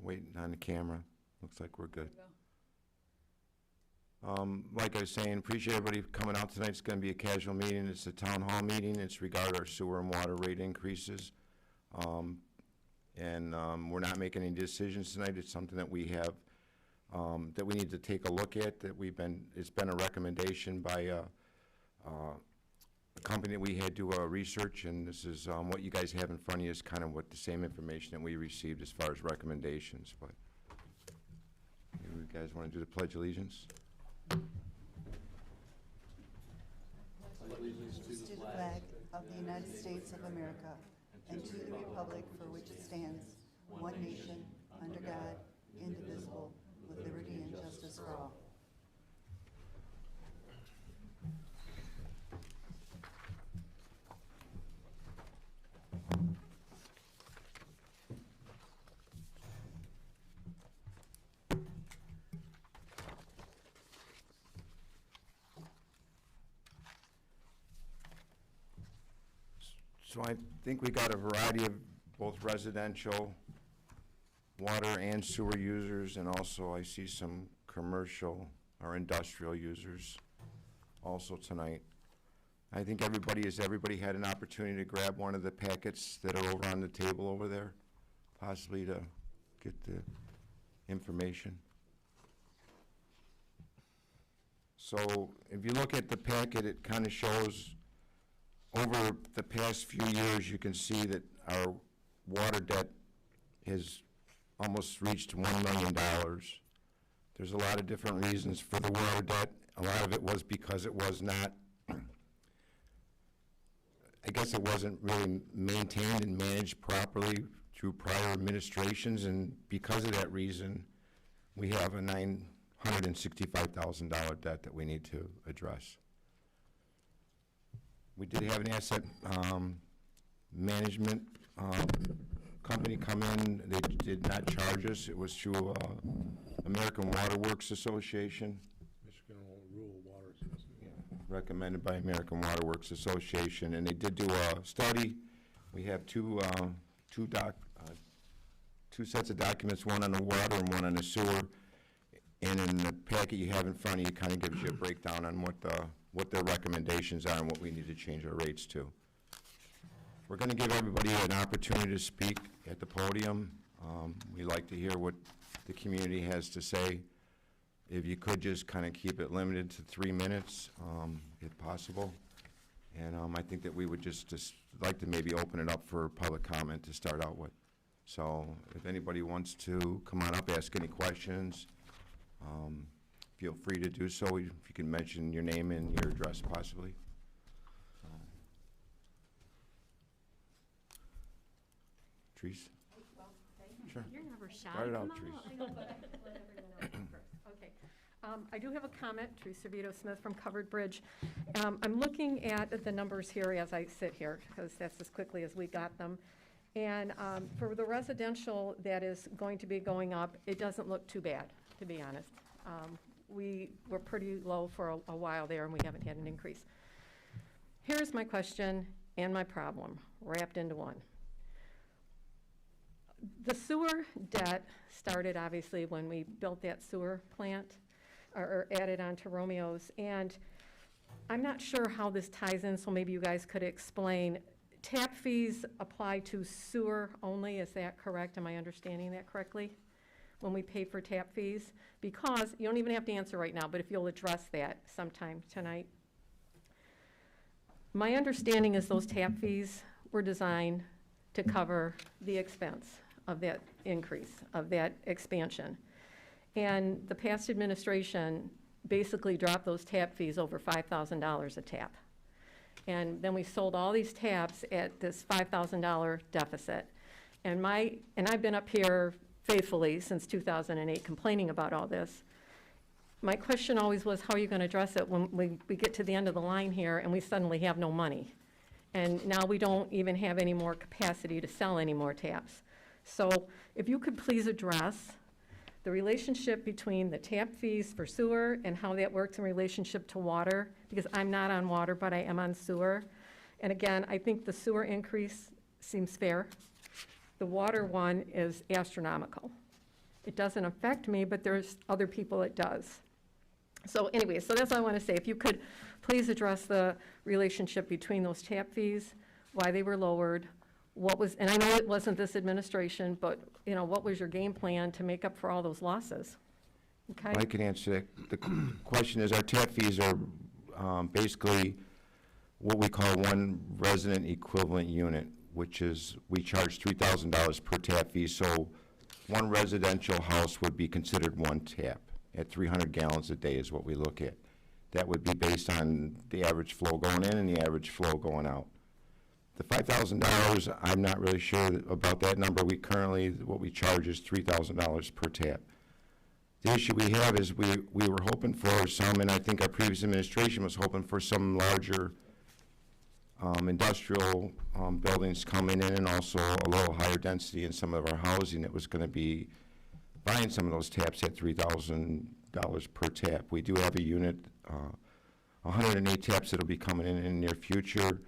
waiting on the camera. Looks like we're good. Like I was saying, appreciate everybody coming out tonight. It's going to be a casual meeting. It's a town hall meeting. It's regarding our sewer and water rate increases. We're not making any decisions tonight. It's something that we have, that we need to take a look at, it's been a recommendation by a company that we had do research, and this is what you guys have in front of you is kind of what the same information that we received as far as recommendations. But you guys want to do the Pledge of Allegiance? Allegiance to the flag of the United States of America and to the republic for which it stands, one nation, under God, indivisible, with liberty and justice for all. So I think we got a variety of both residential, water and sewer users, and also I see some commercial or industrial users also tonight. I think everybody had an opportunity to grab one of the packets that are over on the table over there, possibly to get the information. So if you look at the packet, it kind of shows over the past few years, you can see that our water debt has almost reached $1 million. There's a lot of different reasons for the water debt. A lot of it was because it was not, I guess it wasn't really maintained and managed properly through prior administrations, and because of that reason, we have a $965,000 debt that we need to address. We did have an asset management company come in. They did not charge us. It was through American Water Works Association. Michigan Rural Water Association. Yeah, recommended by American Water Works Association, and they did do a study. We have two sets of documents, one on the water and one on the sewer. And in the packet you have in front of you, kind of gives you a breakdown on what their recommendations are and what we need to change our rates to. We're going to give everybody an opportunity to speak at the podium. We like to hear what the community has to say. If you could just kind of keep it limited to 3 minutes, if possible. And I think that we would just like to maybe open it up for public comment to start out with. So if anybody wants to come on up, ask any questions, feel free to do so. If you can mention your name and your address possibly. Trees? Well, Sure. you're never shy. Start it out, Come on. Teresa. I know, but let everyone else go first. Okay. I do have a comment, Teresa Vito Smith from Covered Bridge. I'm looking at the numbers here as I sit here, because that's as quickly as we got them. And for the residential that is going to be going up, it doesn't look too bad, to be honest. We were pretty low for a while there, and we haven't had an increase. Here's my question and my problem, wrapped into one. The sewer debt started, obviously, when we built that sewer plant, or added on to Romeo's, and I'm not sure how this ties in, so maybe you guys could explain. Tap fees apply to sewer only, is that correct? Am I understanding that correctly? When we pay for tap fees? Because, you don't even have to answer right now, but if you'll address that sometime tonight. My understanding is those tap fees were designed to cover the expense of that increase, of that expansion. And the past administration basically dropped those tap fees over $5,000 a tap. And then we sold all these taps at this $5,000 deficit. And I've been up here faithfully since 2008 complaining about all this. My question always was, how are you going to address it when we get to the end of the line here and we suddenly have no money? And now we don't even have any more capacity to sell any more taps. So if you could please address the relationship between the tap fees for sewer and how that works in relationship to water, because I'm not on water, but I am on sewer. And again, I think the sewer increase seems fair. The water one is astronomical. it doesn't affect me, but there's other people it does. So anyway, so that's all I want to say. If you could please address the relationship between those tap fees, why they were lowered, what was, and I know it wasn't this administration, but, you know, what was your game plan to make up for all those losses? Okay? I can answer that. The question is, our tap fees are basically what we call one resident equivalent unit, which is, we charge $3,000 per tap fee, so one residential house would be considered one tap at 300 gallons a day is what we look at. That would be based on the average flow going in and the average flow going out. The $5,000, I'm not really sure about that number. We currently, what we charge is $3,000 per tap. The issue we have is we were hoping for some, and I think our previous administration was hoping for some larger industrial buildings coming in, and also a little higher density in some of our housing that was going to be buying some of those taps at $3,000 per tap. We do have a unit, 108 taps that'll be coming in the near future.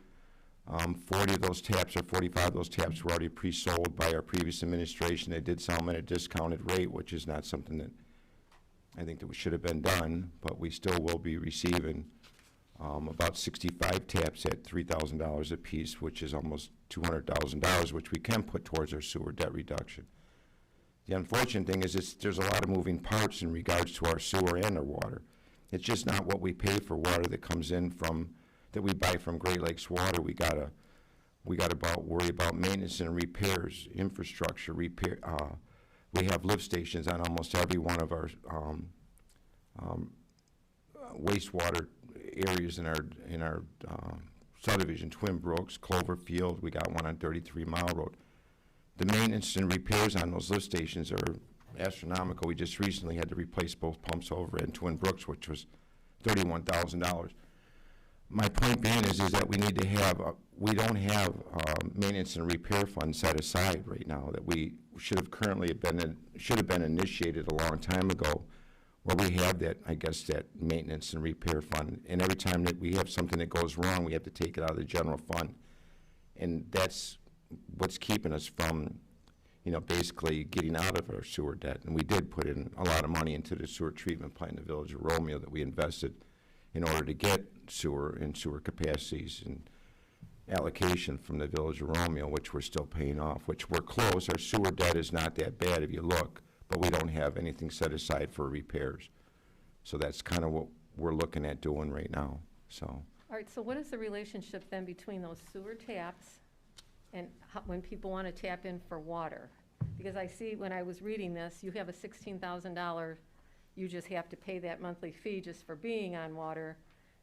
40 of those taps, or 45 of those taps, were already pre-sold by our previous administration. They did sell them at a discounted rate, which is not something that I think that we should have been done, but we still will be receiving about 65 taps at $3,000 a piece, which is almost $200,000, which we can put towards our sewer debt reduction. The unfortunate thing is there's a lot of moving parts in regards to our sewer and our water. It's just not what we pay for water that comes in from, that we buy from Great Lakes Water. We gotta worry about maintenance and repairs, infrastructure, repair. We have lift stations on almost every one of our wastewater areas in our subdivision, Twin Brooks, Cloverfield. We got one on 33 Mile Road. The maintenance and repairs on those lift stations are astronomical. We just recently had to replace both pumps over in Twin Brooks, which was $31,000. My point being is that we need to have, we don't have maintenance and repair fund set aside right now that we should have currently should have been initiated a long time ago, where we have that, I guess, that maintenance and repair fund. And every time that we have something that goes wrong, we have to take it out of the general fund. And that's what's keeping us from, you know, basically getting out of our sewer debt. And we did put in a lot of money into the sewer treatment plant in the village of Romeo that we invested in order to get sewer and sewer capacities and allocation from the village of Romeo, which we're still paying off, which we're close. Our sewer debt is not that bad if you look, but we don't have anything set aside for repairs. So that's kind of what we're looking at doing right now, so. All right, so what is the relationship then between those sewer taps and when people want to tap in for water? Because I see when I was reading this, you have a $16,000, you just have to pay that monthly fee just for being on water,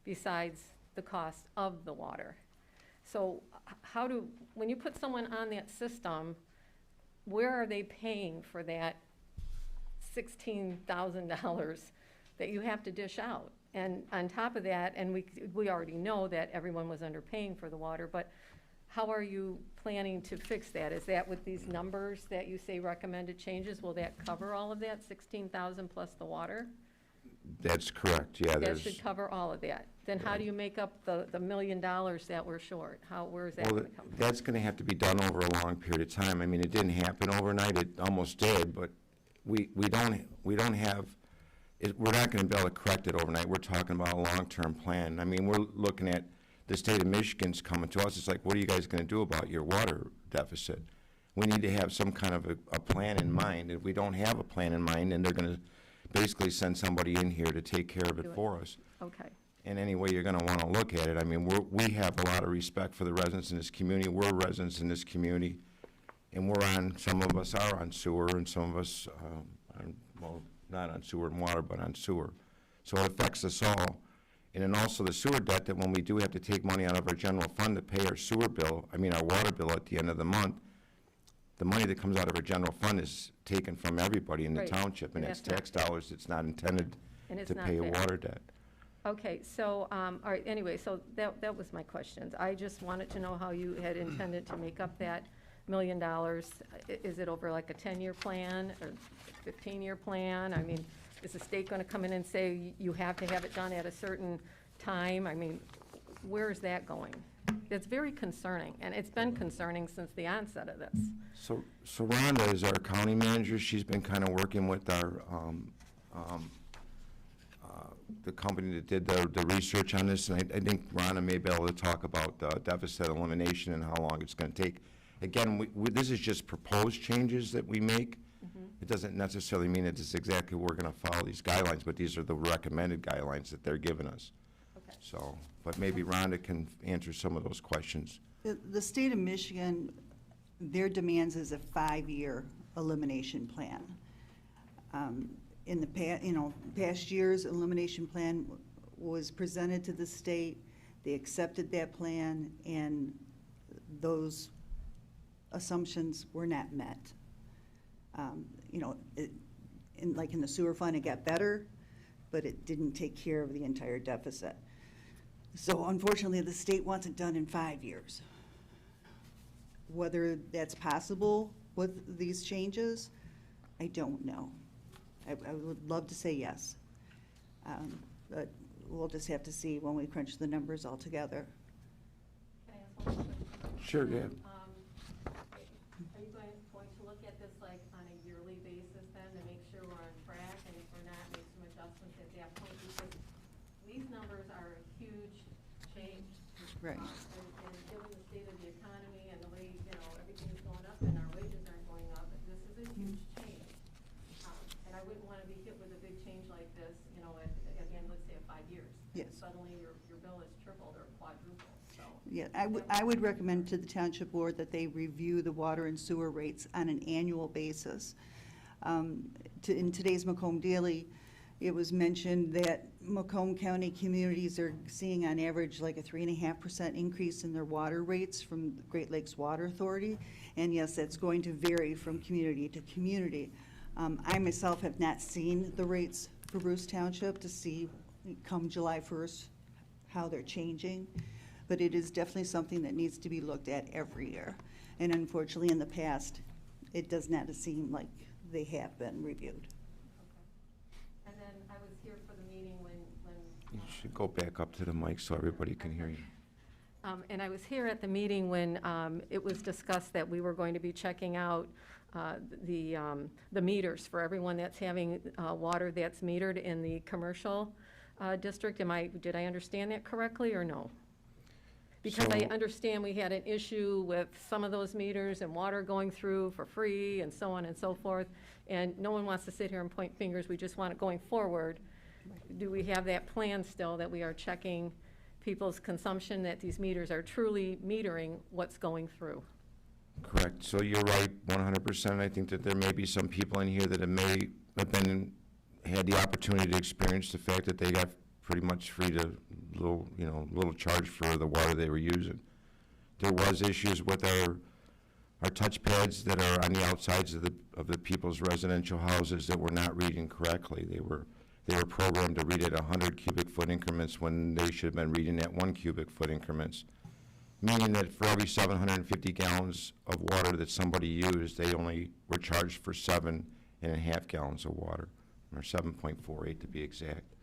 besides the cost of the water. So when you put someone on that system, where are they paying for that $16,000 that you have to dish out? And on top of that, and we already know that everyone was underpaying for the water, but how are you planning to fix that? Is that with these numbers that you say recommended changes, will that cover all of that, 16,000 plus the water? That's correct, yeah. That should cover all of that. Then how do you make up the $1 million that we're short? Where is that Well, going to come from? that's going to have to be done over a long period of time. I mean, it didn't happen overnight. It almost did, but we don't have, we're not going to be able to correct it overnight. We're talking about a long-term plan. I mean, we're looking at the state of Michigan's coming to us. It's like, what are you guys going to do about your water deficit? We need to have some kind of a plan in mind. If we don't have a plan in mind, then they're going to basically send somebody in here to take care of it for us. Okay. And any way you're going to want to look at it, I mean, we have a lot of respect for the residents in this community. We're residents in this community, and some of us are on sewer, and some of us, well, not on sewer and water, but on sewer. So it affects us all. And then also the sewer debt, that when we do have to take money out of our general fund to pay our sewer bill, our water bill at the end of the month, the money that comes out of our general fund is taken from everybody in the Right. township, and And it's that's tax dollars. It's not intended And it's to not pay a fair. water debt. Okay, so, all right, anyway, so that was my questions. I just wanted to know how you had intended to make up that $1 million. Is it over like a 10-year plan or 15-year plan? I mean, is the state going to come in and say you have to have it done at a certain time? I mean, where is that going? It's very concerning, and it's been concerning since the onset of this. So Rhonda is our county manager. She's been kind of working with our, the company that did the research on this, and I think Rhonda may be able to talk about deficit elimination and how long it's going to take. Again, this is just proposed changes that we make. It doesn't necessarily mean that this is exactly we're going to follow these guidelines, but these are the recommended guidelines that they're giving us. Okay. So, but maybe Rhonda can answer some of those questions. The state of Michigan, their demands is a 5-year elimination plan. In the past years, elimination plan was presented to the state. They accepted that plan, and those assumptions were not met. Like in the sewer fund, it got better, but it didn't take care of the entire deficit. So unfortunately, the state wants it done in 5 years. Whether that's possible with these changes, I don't know. I would love to say yes. But we'll just have to see when we crunch the numbers all together. Can I ask one question? Sure, yeah. Are you going to look at this like on a yearly basis then to make sure we're on track, and if we're not, make some adjustments at that point? Because these numbers are a huge change. Right. And given the state of the economy and the way, everything's going up and our wages aren't going up, this is a huge change. And I wouldn't want to be hit with a big change like this, again, let's say 5 years. Yes. Suddenly your bill is tripled or quadrupled, so. Yeah, I would recommend to the Township Board that they review the water and sewer rates on an annual basis. In today's Macomb Daily, it was mentioned that Macomb County communities are seeing on average like a 3.5% increase in their water rates from the Great Lakes Water Authority. And yes, that's going to vary from community to community. I myself have not seen the rates for Bruce Township to see come July 1st how they're changing, but it is definitely something that needs to be looked at every year. And unfortunately, in the past, it does not seem like they have been reviewed. And then I was here for the meeting when. You should go back up to the mic so everybody can hear you. And I was here at the meeting when it was discussed that we were going to be checking out the meters for everyone that's having water that's metered in the commercial district. Did I understand that correctly or no? Because I So- understand we had an issue with some of those meters and water going through for free and so on and so forth. And no one wants to sit here and point fingers. We just want it going forward. Do we have that plan still that we are checking people's consumption, that these meters are truly metering what's going through? Correct. So you're right, 100%. I think that there may be some people in here that may have had the opportunity to experience the fact that they got pretty much free to little charge for the water they were using. There was issues with our touch pads that are on the outsides of the people's residential houses that were not reading correctly. They were programmed to read at 100 cubic foot increments when they should have been reading at 1 cubic foot increments. Meaning that for every 750 gallons of water that somebody used, they only were charged for 7.5 gallons of water, or 7.48 to be exact.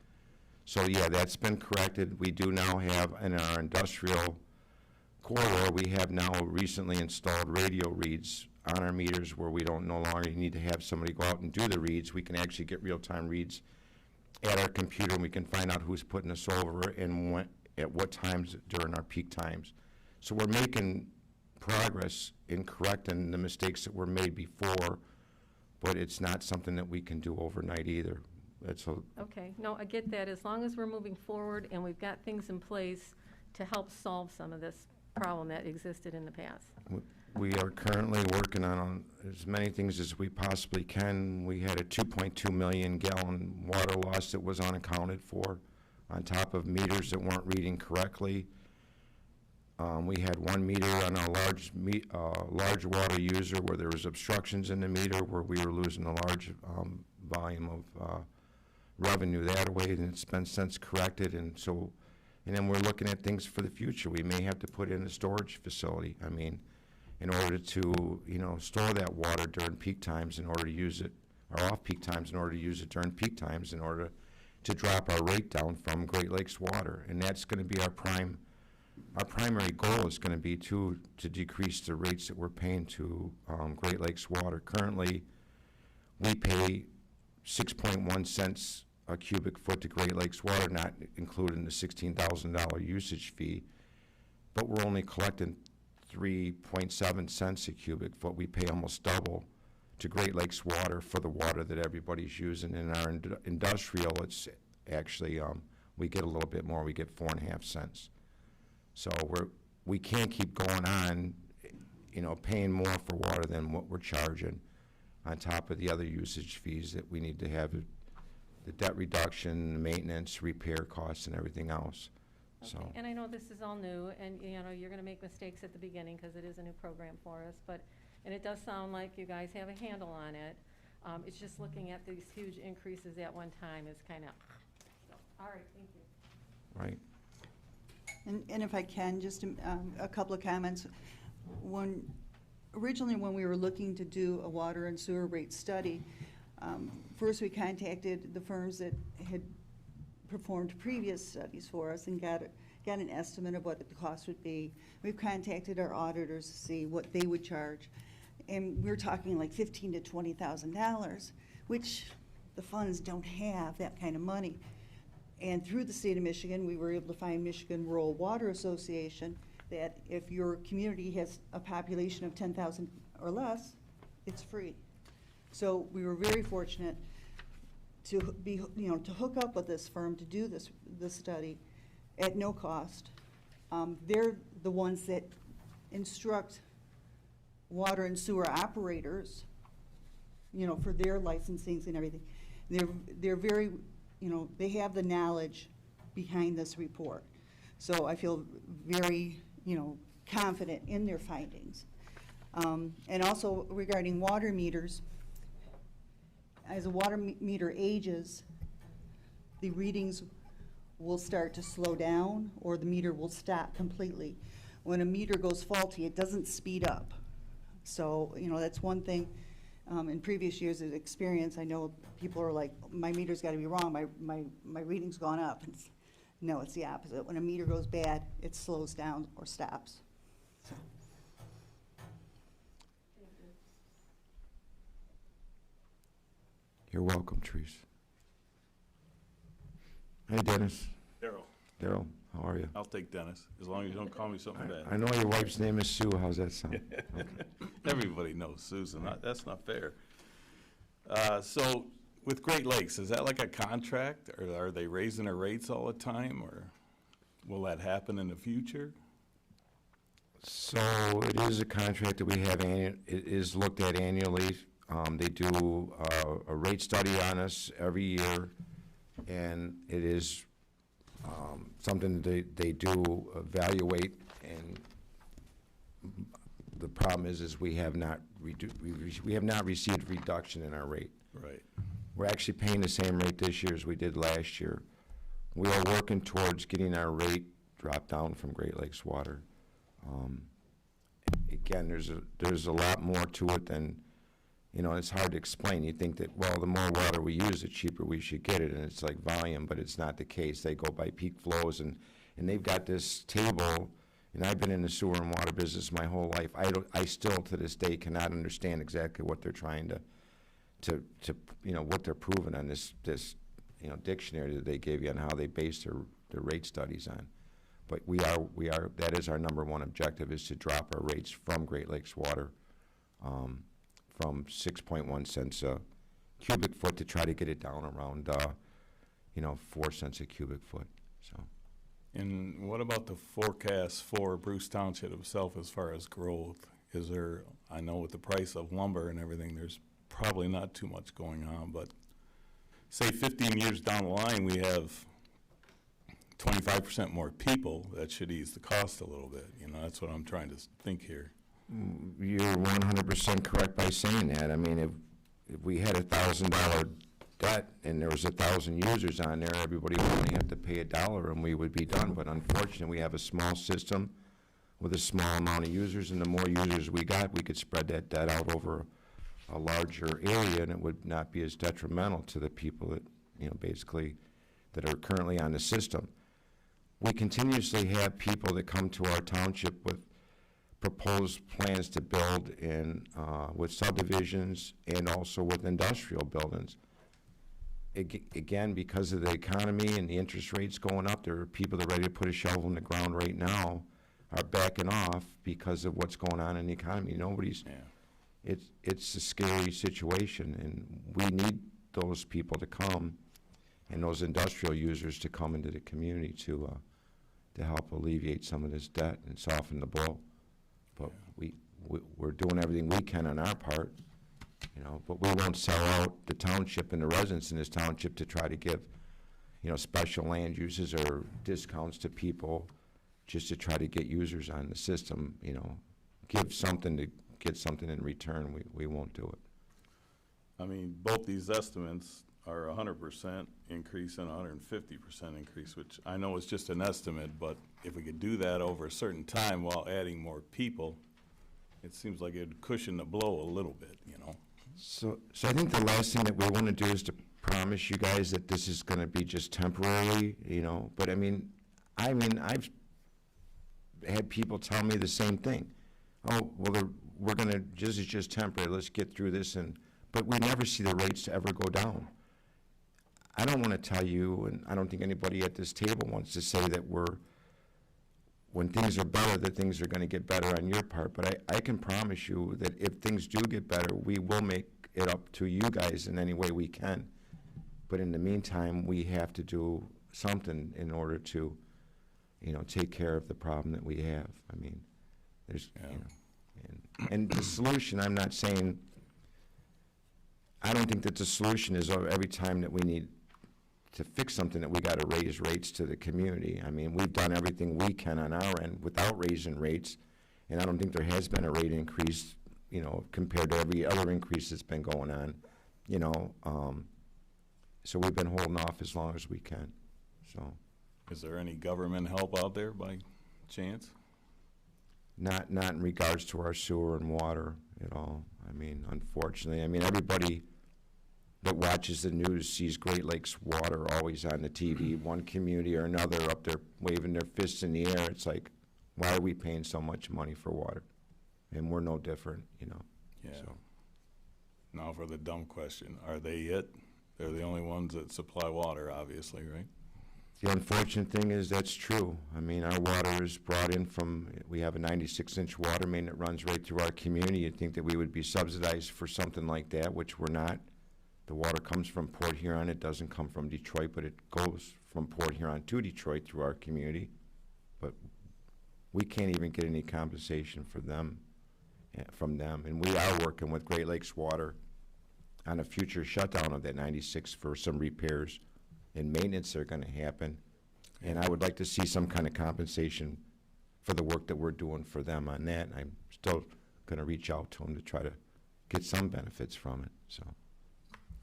So yeah, that's been corrected. We do now have in our industrial corridor, we have now recently installed radio reads on our meters where we don't no longer need to have somebody go out and do the reads. We can actually get real-time reads at our computer, and we can find out who's putting us over and at what times during our peak times. So we're making progress in correcting the mistakes that were made before, but it's not something that we can do overnight either. Okay, no, I get that. As long as we're moving forward and we've got things in place to help solve some of this problem that existed in the past. We are currently working on as many things as we possibly can. We had a 2.2 million gallon water loss that was unaccounted for, on top of meters that weren't reading correctly. We had one meter on a large water user where there was obstructions in the meter where we were losing a large volume of revenue that way, and it's been since corrected. And then we're looking at things for the future. We may have to put in a storage facility. I mean, in order to store that water during peak times, in order to use it, or off-peak times, in order to use it during peak times, in order to drop our rate down from Great Lakes Water. And that's going to be our prime our primary goal is gonna be to decrease the rates that we're paying to, Great Lakes Water. Currently, we pay 6.1 cents a cubic foot to Great Lakes Water, not including the $16,000 usage fee, but we're only collecting 3.7 cents a cubic foot. We pay almost double to Great Lakes Water for the water that everybody's using. In our industrial, it's actually, we get a little bit more. We get 4.5 cents. So we can't keep going on, you know, paying more for water than what we're charging, on top of the other usage fees that we need to have, the debt reduction, maintenance, repair costs, and everything else. So, Okay, and I know this is all new, and, you know, you're gonna make mistakes at the beginning, because it is a new program for us, but, and it does sound like you guys have a handle on it. It's just looking at these huge increases at one time is kinda, all right, thank you. right. And if I can, just a couple of comments. Originally, when we were looking to do a water and sewer rate study, first we contacted the firms that had performed previous studies for us and got an estimate of what the cost would be. We've contacted our auditors to see what they would charge. And we're talking like $15,000 to $20,000, which the funds don't have that kind of money. And through the state of Michigan, we were able to find Michigan Rural Water Association that if your community has a population of 10,000 or less, it's free. So we were very fortunate to be, you know, to hook up with this firm to do this study at no cost. They're the ones that instruct water and sewer operators, you know, for their licensings and everything. They're very, you know, they have the knowledge behind this report. So I feel very, you know, confident in their findings. And also regarding water meters, as a water meter ages, the readings will start to slow down or the meter will stop completely. When a meter goes faulty, it doesn't speed up. So, you know, that's one thing. In previous years of experience, I know people are like, my meter's got to be wrong, my reading's gone up. And no, it's the opposite. When a meter goes bad, it slows down or stops. So. You're welcome, Therese. Hey, Dennis. Daryl, Daryl, how are you? I'll take Dennis, as long as you don't call me something I bad. know your wife's name is Sue. How's that sound? Okay. Everybody knows Susan, that's not fair. So with Great Lakes, is that like a contract, or are they raising their rates all the time, or will that happen in the future? So it is a contract that we have, it is looked at annually. They do a rate study on us every year, and it is something they do evaluate, and the problem is we have not received reduction in our rate. Right. We're actually paying the same rate this year as we did last year. We are working towards getting our rate dropped down from Great Lakes Water. Again, there's a lot more to it than, you know, it's hard to explain. You think that, well, the more water we use, the cheaper we should get it, and it's like volume, but it's not the case. They go by peak flows, and they've got this table, and I've been in the sewer and water business my whole life. I still, to this day, cannot understand exactly what they're trying to you know, what they're proving on this you know, dictionary that they gave you on how they base their rate studies on. But we are, that is our number one objective, is to drop our rates from Great Lakes Water, from 6.1 cents a cubic foot to try to get it down around, you know, 4 cents a cubic foot, so. And what about the forecast for Bruce Township itself as far as growth? Is there, I know with the price of lumber and everything, there's probably not too much going on, but say 15 years down the line, we have 25% more people. That should ease the cost a little bit. You know, that's what I'm trying to think here. You're 100% correct by saying that. I mean, if we had $1,000 debt and there was 1,000 users on there, everybody would only have to pay $1 and we would be done. But unfortunately, we have a small system with a small amount of users, and the more users we got, we could spread that debt out over a larger area, and it would not be as detrimental to the people that, you know, basically that are currently on the system. we continuously have people that come to our township with proposed plans to build in, with subdivisions and also with industrial buildings. Again, because of the economy and the interest rates going up, there are people that are ready to put a shovel in the ground right now are backing off because of what's going on in the economy. Nobody's, Yeah. it's a scary situation, and we need those people to come and those industrial users to come into the community to help alleviate some of this debt and soften the blow. But we're doing everything we can on our part, you know, but we won't sell out the township and the residents in this township to try to give, you know, special land uses or discounts to people just to try to get users on the system, you know. Give something to get something in return, we won't do it. I mean, both these estimates are 100% increase and 150% increase, which I know is just an estimate, but if we could do that over a certain time while adding more people, it seems like it'd cushion the blow a little bit, you know? So I think the last thing that we want to do is to promise you guys that this is going to be just temporary, you know, but I mean, I've had people tell me the same thing. Oh, well, this is just temporary, let's get through this, but we never see the rates ever go down. I don't want to tell you, and I don't think anybody at this table wants to say that when things are better, that things are going to get better on your part, but I can promise you that if things do get better, we will make it up to you guys in any way we can. But in the meantime, we have to do something in order to, you know, take care of the problem that we have. I mean, there's, you know, and the solution, I'm not saying, I don't think that the solution is every time that we need to fix something that we got to raise rates to the community. I mean, we've done everything we can on our end without raising rates, and I don't think there has been a rate increase, you know, compared to every other increase that's been going on, you know. So we've been holding off as long as we can, so. Is there any government help out there by chance? Not in regards to our sewer and water at all. I mean, unfortunately, I mean, everybody that watches the news sees Great Lakes Water always on the TV, one community or another up there waving their fists in the air. It's like, why are we paying so much money for water? And we're no different, you know. Yeah. So. Now for the dumb question, are they it? They're the only ones that supply water, obviously, right? The unfortunate thing is that's true. I mean, our water is brought in from, we have a 96-inch water main that runs right through our community. You'd think that we would be subsidized for something like that, which we're not. The water comes from Port Huron. It doesn't come from Detroit, but it goes from Port Huron to Detroit through our community. But we can't even get any compensation for them, from them. And we are working with Great Lakes Water on a future shutdown of that 96 for some repairs and maintenance that are going to happen. And I would like to see some kind of compensation for the work that we're doing for them on that. And I'm still going to reach out to them to try to get some benefits from it, so.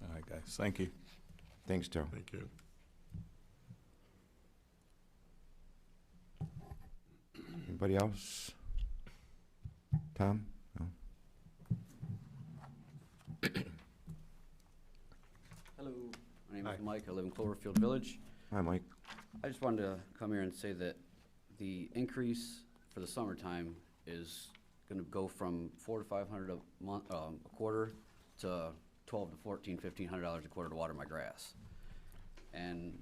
All right, guys, thank you. Thanks, Darrell. Thank you. Anybody else? Tom? No? Hello, my name is Mike. I live in Cloverfield Village. Hi, Mike. I just wanted to come here and say that the increase for the summertime is going to go from $400 to $500 a month, a quarter, to $1,200 to $1,500 a quarter to water my grass. And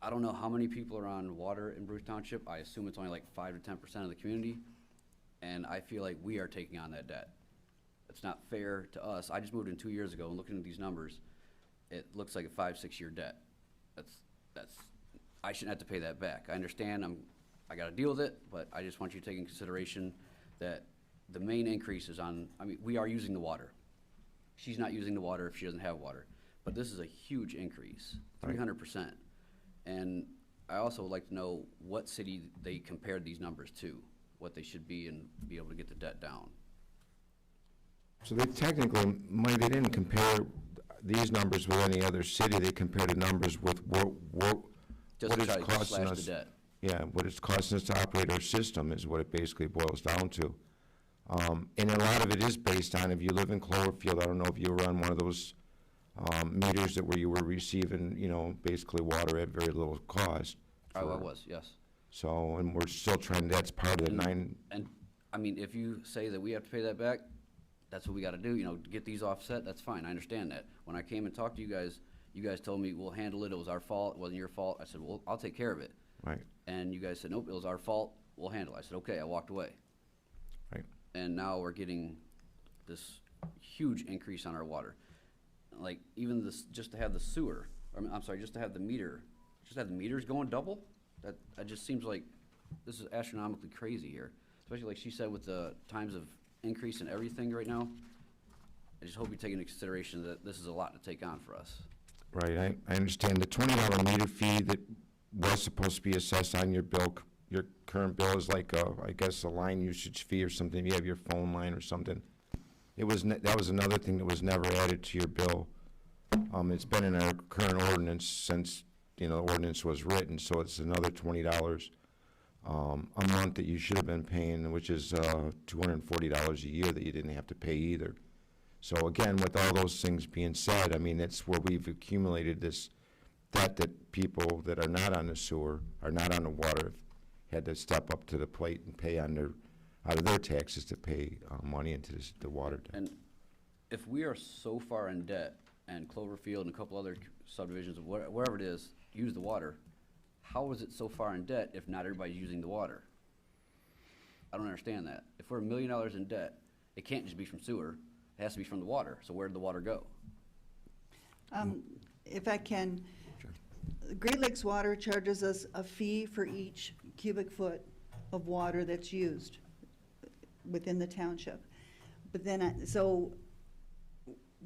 I don't know how many people are on water in Bruce Township. I assume it's only like 5 to 10% of the community, and I feel like we are taking on that debt. It's not fair to us. I just moved in 2 years ago, and looking at these numbers, it looks like a 5-6 year debt. I shouldn't have to pay that back. I understand I gotta deal with it, but I just want you to take in consideration that the main increase is on, I mean, we are using the water. She's not using the water if she doesn't have water, but this is a huge increase, 300%. And I also would like to know what city they compared these numbers to, what they should be, and be able to get the debt down. So they technically, Mike, they didn't compare these numbers with any other city. They compared the numbers with what Just to it's try to costing slash us. the debt. Yeah, what it's costing us to operate our system is what it basically boils down to. And a lot of it is based on, if you live in Cloverfield, I don't know if you were on one of those meters where you were receiving, you know, basically water at very little cost. I for- was, yes. So, and we're still trying, that's part of the nine, And, I mean, if you say that we have to pay that back, that's what we gotta do, you know, to get these offset, that's fine, I understand that. When I came and talked to you guys told me, we'll handle it, it was our fault, it wasn't your fault. I said, well, I'll take care of it. right, And you guys said, nope, it was our fault, we'll handle it. I said, okay, I walked away. right. And now we're getting this huge increase on our water. Like, even this, just to have the sewer, I'm sorry, just to have the meters going double? That just seems like, this is astronomically crazy here. Especially like she said, with the times of increase in everything right now. I just hope you take into consideration that this is a lot to take on for us. Right, I understand the $20 meter fee that was supposed to be assessed on your bill, your current bill is like, I guess, a line usage fee or something, you have your phone line or something. It was, that was another thing that was never added to your bill. It's been in our current ordinance since, the ordinance was written, so it's another $20 a month that you should have been paying, which is $240 a year that you didn't have to pay either. So again, with all those things being said, I mean, it's where we've accumulated this debt that people that are not on the sewer, are not on the water, have had to step up to the plate and pay on their, out of their taxes to pay money into the water debt. And if we are so far in debt, and Cloverfield and a couple other subdivisions, wherever it is, use the water, how is it so far in debt if not everybody's using the water? I don't understand that. If we're $1 million in debt, it can't just be from sewer, it has to be from the water. So where did the water go? If I can, Great Lakes Water charges us a fee for each cubic foot of water that's used within the township. But then, so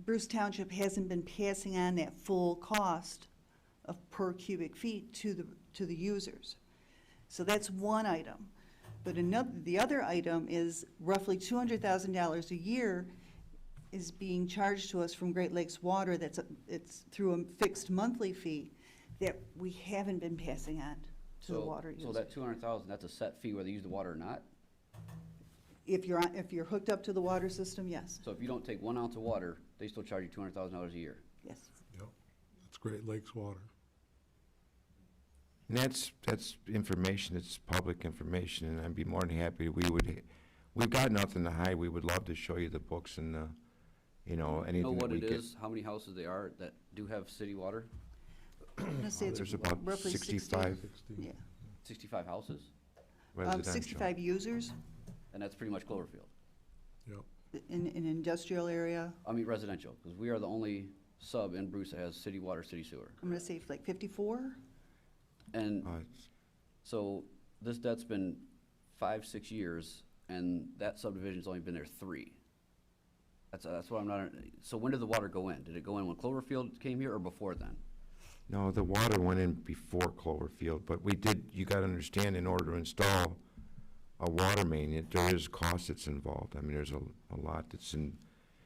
Bruce Township hasn't been passing on that full cost of per cubic feet to the users. So that's one item. But the other item is roughly $200,000 a year is being charged to us from Great Lakes Water. It's through a fixed monthly fee that we haven't been passing on to the water users. So that 200,000, that's a set fee whether you use the water or not? If you're hooked up to the water system, yes, So if you don't take 1 ounce of water, they still charge you $200,000 a year? yes. Yep, that's Great Lakes Water. And that's information, it's public information, and I'd be more than happy, we've got nothing to hide, we would love to show you the books and the, You know anything that what we it get. is, how many houses they are that do have city water? I'm gonna say it's There's about roughly 60. 65 Yeah. 65 houses? residential. 65 users And that's pretty much Cloverfield. Yep, in an industrial area. I mean residential, because we are the only sub in Bruce that has city water, city sewer. I'm gonna say like 54. And It's- so this debt's been 5-6 years, and that subdivision's only been there 3. That's what I'm not, so when did the water go in? Did it go in when Cloverfield came here or before then? No, the water went in before Cloverfield, but you gotta understand, in order to install a water main, there is cost that's involved. I mean, there's a lot that's in,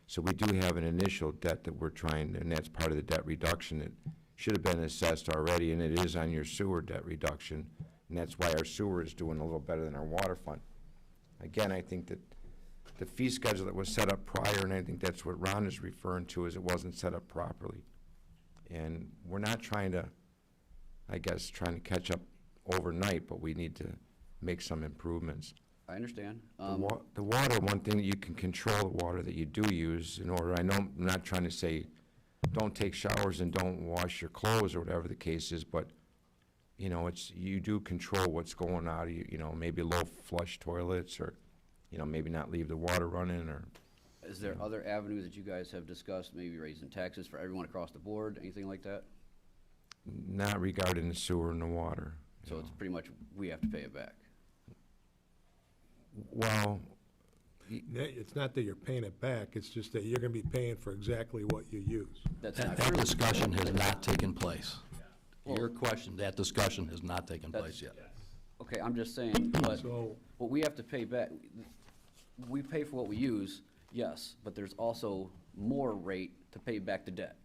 so we do have an initial debt that we're trying, and that's part of the debt reduction that should have been assessed already, and it is on your sewer debt reduction, and that's why our sewer is doing a little better than our water fund. Again, I think that the fee schedule that was set up prior, and I think that's what Ron is referring to, is it wasn't set up properly. And we're not trying to, I guess, trying to catch up overnight, but we need to make some improvements. I understand. The water, one thing that you can control the water that you do use in order, I know I'm not trying to say, don't take showers and don't wash your clothes or whatever the case is, but, you do control what's going out of you, maybe low flush toilets or, maybe not leave the water running or, Is there other avenues that you guys have discussed, maybe raising taxes for everyone across the board, anything like that? not regarding the sewer and the water. So it's pretty much, we have to pay it back. Well, it's not that you're paying it back, it's just that you're gonna be paying for exactly what you use. That's That not that true. discussion has not taken place. Well- Your question, that discussion has not taken place yet. Okay, I'm just saying, but So, what we have to pay back, we pay for what we use, yes, but there's also more rate to pay back the debt.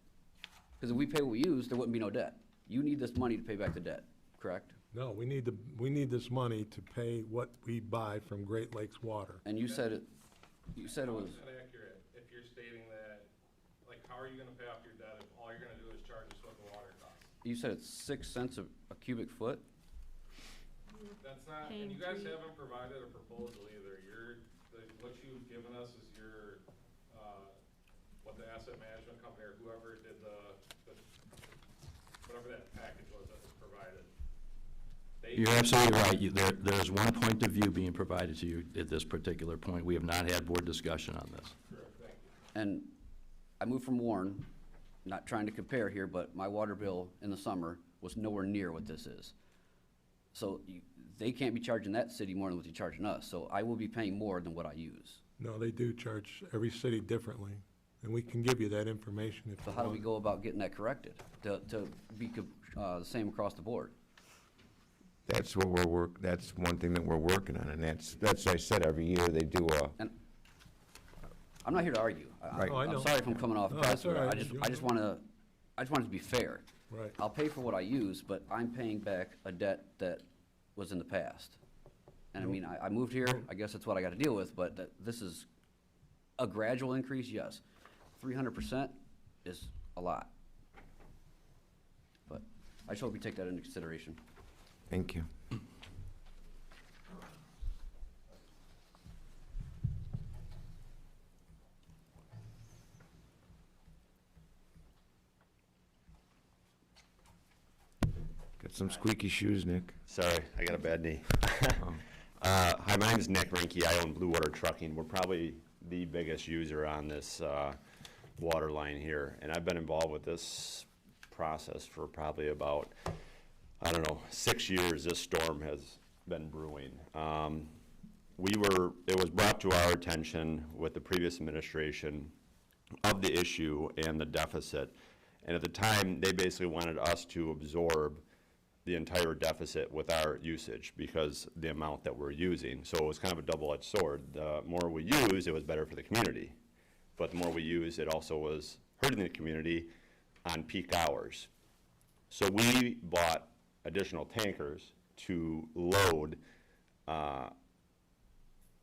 Because if we pay what we use, there wouldn't be no debt. You need this money to pay back the debt, correct? no, we need this money to pay what we buy from Great Lakes Water. And you said it How was, is that accurate if you're stating that, like, how are you gonna pay off your debt if all you're gonna do is charge us what the water costs? you said it's 6 cents a cubic foot? That's not, and paying you guys 3. haven't provided a proposal either. What you've given us is your, what the asset management company or whoever did whatever that package was that was provided. You're absolutely right. There's one point of view being provided to you at this particular point. We have not had board discussion on this. Correct, thank you. And I moved from Warren, not trying to compare here, but my water bill in the summer was nowhere near what this is. So they can't be charging that city more than what they're charging us, so I will be paying more than what I use. No, they do charge every city differently, and we can give you that information if So you how do we want. go about getting that corrected, to be the same across the board? That's what that's one thing that we're working on, and that's, I said, every year they do And I'm not here to argue. Right. Oh, I know. I'm sorry if I'm coming off No, that's passive. all right. I just want it to be fair. Right. I'll pay for what I use, but I'm paying back a debt that was in the past. And I mean, I moved here, I guess that's what I gotta deal with, but this is a gradual increase, yes. 300% is a lot. But I just hope you take that into consideration. Thank you. Got some squeaky shoes, Nick. Sorry, I got a bad knee. Hi, my name is Nick Rinke. I own Blue Water Trucking. We're probably the biggest user on this water line here, and I've been involved with this process for probably about, I don't know, 6 years. This storm has been brewing. It was brought to our attention with the previous administration of the issue and the deficit, and at the time, they basically wanted us to absorb the entire deficit with our usage because the amount that we're using. So it was kind of a double-edged sword. The more we used, it was better for the community. But the more we used, it also was hurting the community on peak hours. So we bought additional tankers to load on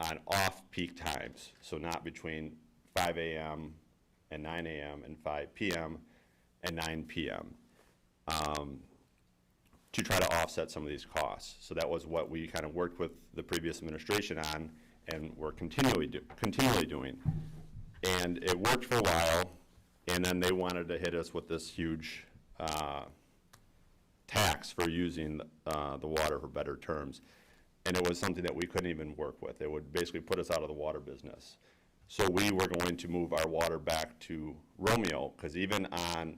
off-peak times. So not between 5 a.m. and 9 a.m. and 5 p.m. and 9 p.m. To try to offset some of these costs. So that was what we kind of worked with the previous administration on, and we're continually doing. And it worked for a while, and then they wanted to hit us with this huge tax for using the water for better terms. And it was something that we couldn't even work with. It would basically put us out of the water business. So we were going to move our water back to Romeo, because even on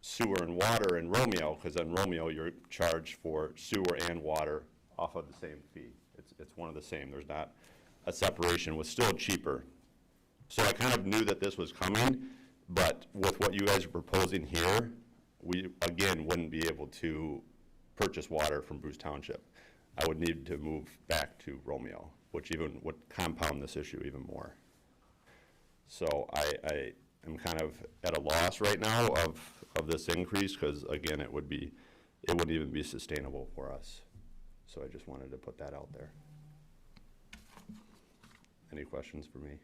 sewer and water in Romeo, because in Romeo you're charged for sewer and water off of the same fee. It's one of the same. There's not a separation. It was still cheaper. So I kind of knew that this was coming, but with what you guys are proposing here, we, again, wouldn't be able to purchase water from Bruce Township. I would need to move back to Romeo, which even would compound this issue even more. So I am kind of at a loss right now of this increase, because again, it wouldn't even be sustainable for us. So I just wanted to put that out there. Any questions for me?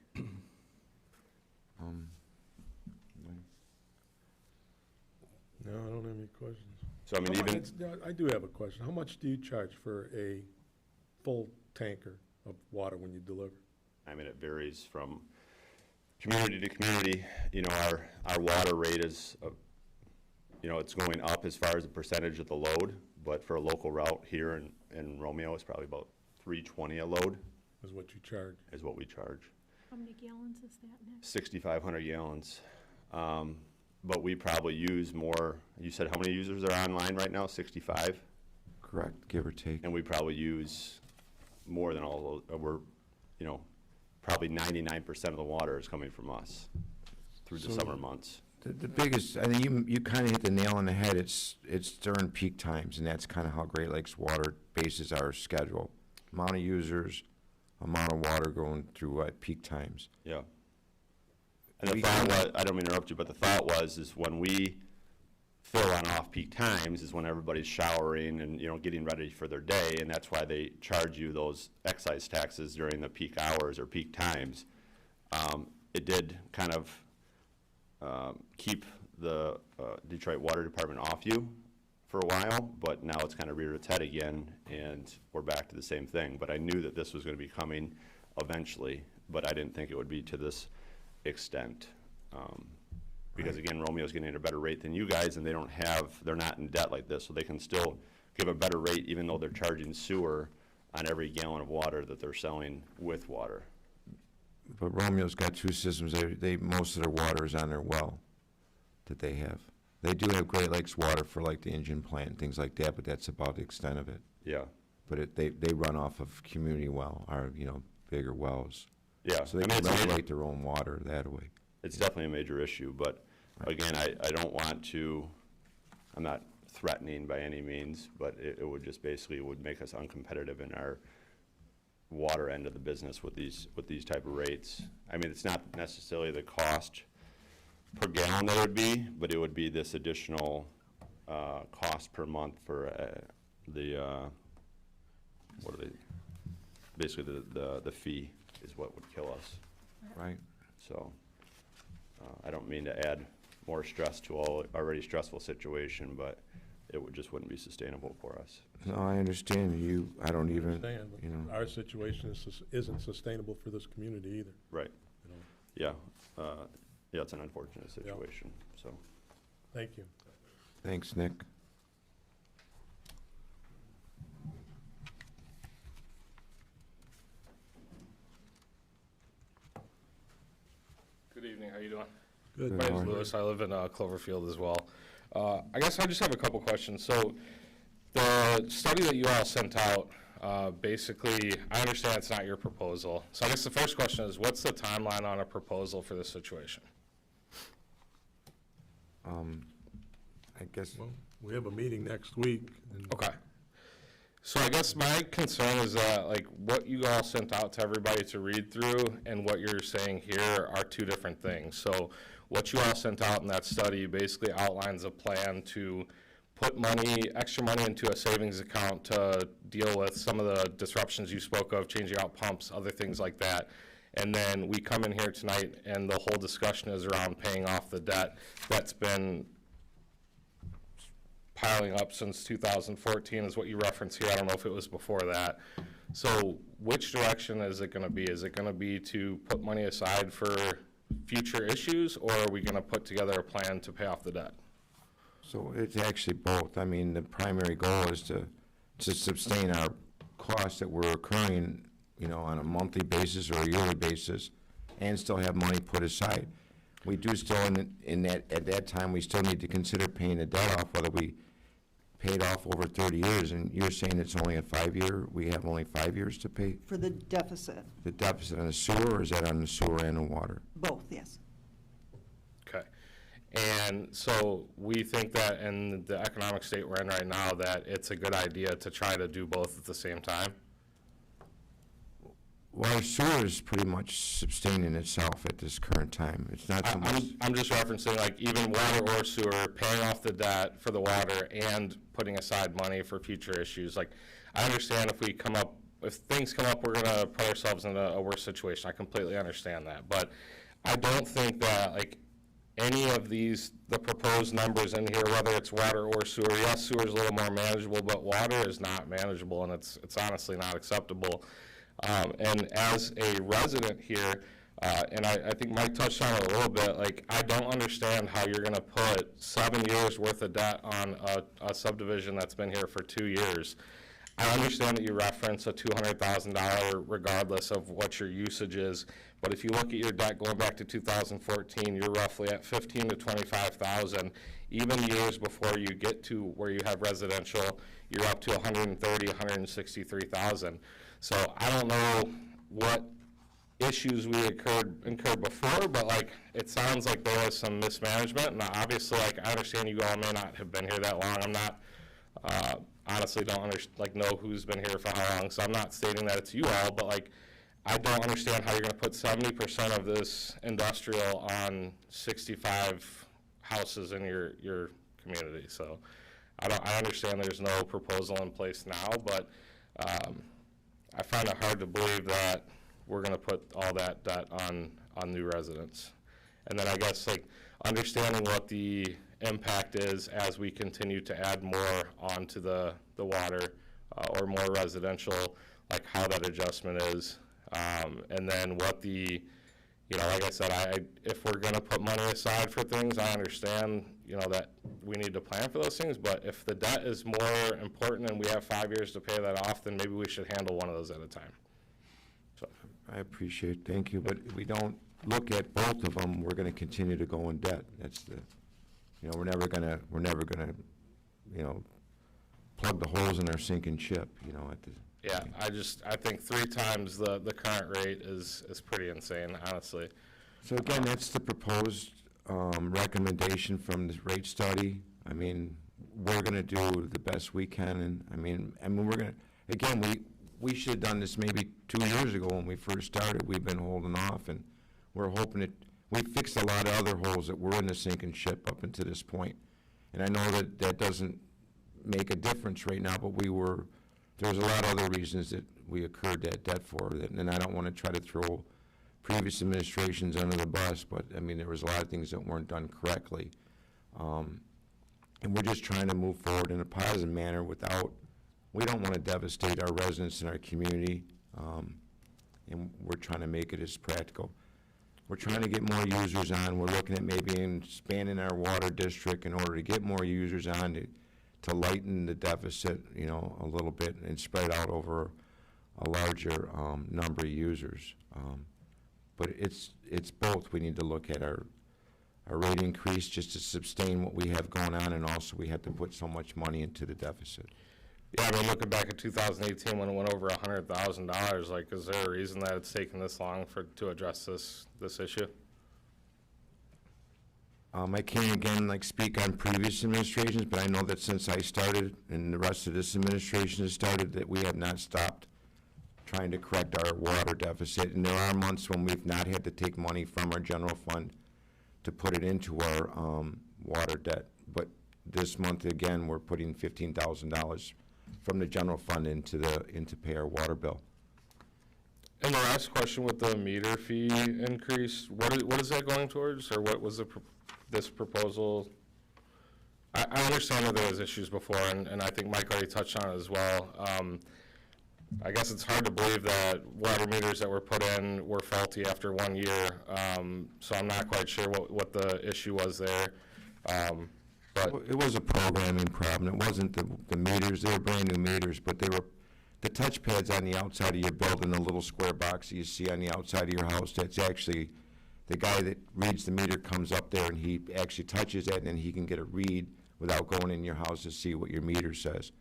No, I don't have any questions. So I mean, How much- even, no, I do have a question. How much do you charge for a full tanker of water when you deliver? I mean, it varies from community to community. You know, our water rate is, you know, it's going up as far as the percentage of the load, but for a local route here in Romeo, it's probably about $3.20 a load Is what you charge? is what we charge. How many gallons is that, Nick? 6,500 gallons. But we probably use more. You said how many users are online right now? 65? Correct, give or take. And we probably use more than all those. We're, you know, probably 99% of the water is coming from us through the So- summer months. The biggest, I think you kind of hit the nail on the head. It's during peak times, and that's kind of how Great Lakes Water bases our schedule. Amount of users, amount of water going through at peak times. Yeah. And the thought was, I don't mean to interrupt you, but the thought was, is when we fill on off-peak times is when everybody's showering and, you know, getting ready for their day, and that's why they charge you those excise taxes during the peak hours or peak times. It did kind of keep the Detroit Water Department off you for a while, but now it's kind of reared its head again, and we're back to the same thing. But I knew that this was going to be coming eventually, but I didn't think it would be to this extent. Because again, Romeo's getting a better rate than you guys, and they're not in debt like this, so they can still give a better rate even though they're charging sewer on every gallon of water that they're selling with water. But Romeo's got two systems. Most of their water is on their well that they have. They do have Great Lakes water for like the engine plant and things like that, but that's about the extent of it. Yeah, But they run off of community well, or, bigger wells. yeah. So they I mean, can it's a major- regulate their own water that way. It's definitely a major issue, but again, I don't want to, I'm not threatening by any means, but it would just basically would make us uncompetitive in our water end of the business with these type of rates. I mean, it's not necessarily the cost per gallon that it would be, but it would be this additional cost per month for basically the fee is what would kill us. Right. So, I don't mean to add more stress to all already stressful situation, but it just wouldn't be sustainable for us. No, I understand I don't even, Understand, but our situation isn't sustainable for this community either. Right. You know. Yeah, yeah, it's an unfortunate situation, so. Thank you. thanks, Nick. Good evening, how you doing? Good. My name's morning. Lewis, I live in Cloverfield as well. I guess I just have a couple questions. So, the study that you all sent out, basically, I understand it's not your proposal. So I guess the first question is, what's the timeline on a proposal for this situation? I guess, Well, we have a meeting next week. And Okay. So I guess my concern is that, like, what you all sent out to everybody to read through and what you're saying here are two different things. So what you all sent out in that study basically outlines a plan to put extra money into a savings account to deal with some of the disruptions you spoke of, changing out pumps, other things like that. And then we come in here tonight and the whole discussion is around paying off the debt that's been piling up since 2014 is what you reference here. I don't know if it was before that. So which direction is it going to be? Is it going to be to put money aside for future issues, or are we going to put together a plan to pay off the debt? so it's actually both. I mean, the primary goal is to sustain our costs that we're incurring, on a monthly basis or a yearly basis, and still have money put aside. We do still, at that time, we still need to consider paying the debt off, whether we pay it off over 30 years, and you're saying it's only a 5-year, we have only 5 years to pay For the deficit, the deficit on the sewer, or is that on the sewer and the water? both, yes. Okay. And so we think that in the economic state we're in right now, that it's a good idea to try to do both at the same time? Well, our sewer is pretty much sustaining itself at this current time. It's not so much, I'm just referencing, like, even water or sewer, paying off the debt for the water and putting aside money for future issues. Like, I understand if things come up, we're gonna put ourselves in a worse situation. I completely understand that. But I don't think that, like, any of the proposed numbers in here, whether it's water or sewer, yes, sewer is a little more manageable, but water is not manageable, and it's honestly not acceptable. And as a resident here, and I think Mike touched on it a little bit, like, I don't understand how you're gonna put 7 years worth of debt on a subdivision that's been here for 2 years. I understand that you reference a $200,000 regardless of what your usage is, but if you look at your debt going back to 2014, you're roughly at 15 to 25,000. Even years before you get to where you have residential, you're up to 130, 163,000. So I don't know what issues we incurred before, but, like, it sounds like there was some mismanagement, and obviously, like, I understand you all may not have been here that long. I'm not, honestly don't know who's been here for how long, so I'm not stating that it's you all, but, like, I don't understand how you're gonna put 70% of this industrial on 65 houses in your community. So I understand there's no proposal in place now, but, I find it hard to believe that we're gonna put all that debt on new residents. And then I guess, like, understanding what the impact is as we continue to add more onto the water or more residential, like how that adjustment is. And then what the, like I said, if we're gonna put money aside for things, I understand, that we need to plan for those things, but if the debt is more important and we have 5 years to pay that off, then maybe we should handle one of those at a time. So, I appreciate, thank you, but if we don't look at both of them, we're gonna continue to go in debt. That's the, we're never gonna, plug the holes in our sinking ship, at the. yeah, I think 3 times the current rate is pretty insane, honestly. So again, that's the proposed recommendation from this rate study. I mean, we're gonna do the best we can, and I mean, we're gonna, again, we should have done this maybe 2 years ago when we first started. We've been holding off, and we're hoping that, we fixed a lot of other holes that were in the sinking ship up until this point. And I know that that doesn't make a difference right now, but there's a lot of other reasons that we incurred that debt for, and I don't want to try to throw previous administrations under the bus, but I mean, there was a lot of things that weren't done correctly. And we're just trying to move forward in a positive manner we don't want to devastate our residents and our community, and we're trying to make it as practical. We're trying to get more users on. We're looking at maybe expanding our water district in order to get more users on to lighten the deficit, a little bit and spread out over a larger number of users. But it's both. We need to look at our rate increase just to sustain what we have going on, and also we have to put so much money into the deficit. Yeah, I mean, looking back at 2018 when it went over $100,000, like, is there a reason that it's taken this long to address this issue? I can't, again, speak on previous administrations, but I know that since I started and the rest of this administration has started, that we have not stopped trying to correct our water deficit. And there are months when we've not had to take money from our general fund to put it into our water debt. But this month, again, we're putting $15,000 from the general fund into pay our water bill. And the last question with the meter fee increase, what is that going towards, or what was this proposal? I understand that there was issues before, and I think Mike already touched on it as well. I guess it's hard to believe that water meters that were put in were faulty after 1 year, so I'm not quite sure what the issue was there. But It was a programming problem. It wasn't the meters. They were brand new meters, but they were the touch pads on the outside of your building, the little square box that you see on the outside of your house. That's actually the guy that reads the meter comes up there and he actually touches it, and then he can get a read without going in your house to see what your meter says.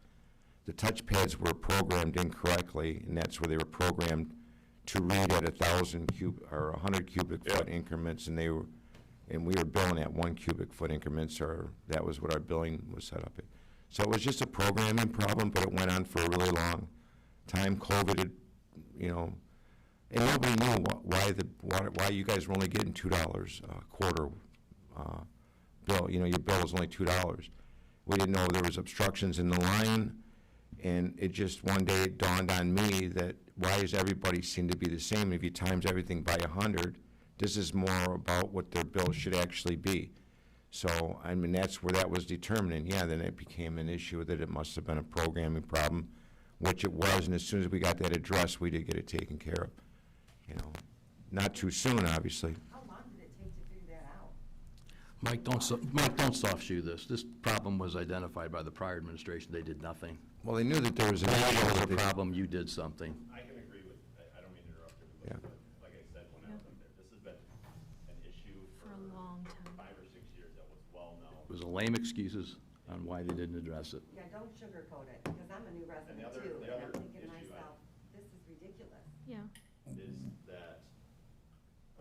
The touch pads were programmed incorrectly, and that's where they were programmed to read at 100 cubic foot increments, and we were billing at 1 cubic foot increments, or that was what our billing was set up at. So it was just a programming problem, but it went on for a really long time. COVID had, and nobody knew why you guys were only getting $2 a quarter bill. Your bill was only $2. We didn't know there was obstructions in the line, and it just one day it dawned on me that why does everybody seem to be the same? If you times everything by 100, this is more about what their bill should actually be. So, I mean, that's where that was determined. Yeah, then it became an issue that it must have been a programming problem, which it was, and as soon as we got that addressed, we did get it taken care of. Not too soon, obviously. How long did it take to figure that out? Mike, don't soft shoe this. This problem was identified by the prior administration. They did nothing. Well, they knew that there was an Now issue. there was a but they- problem, you did something. I can agree with, I don't mean to interrupt everybody, Yeah. but like I said, when I was up there, this has been an issue For a long time. 5 or 6 years that was well known. It was a lame excuses on why they didn't address it. Yeah, don't sugarcoat it, because I'm a new resident other- too, the and I'm other thinking to issue myself, this is ridiculous. Yeah. Is that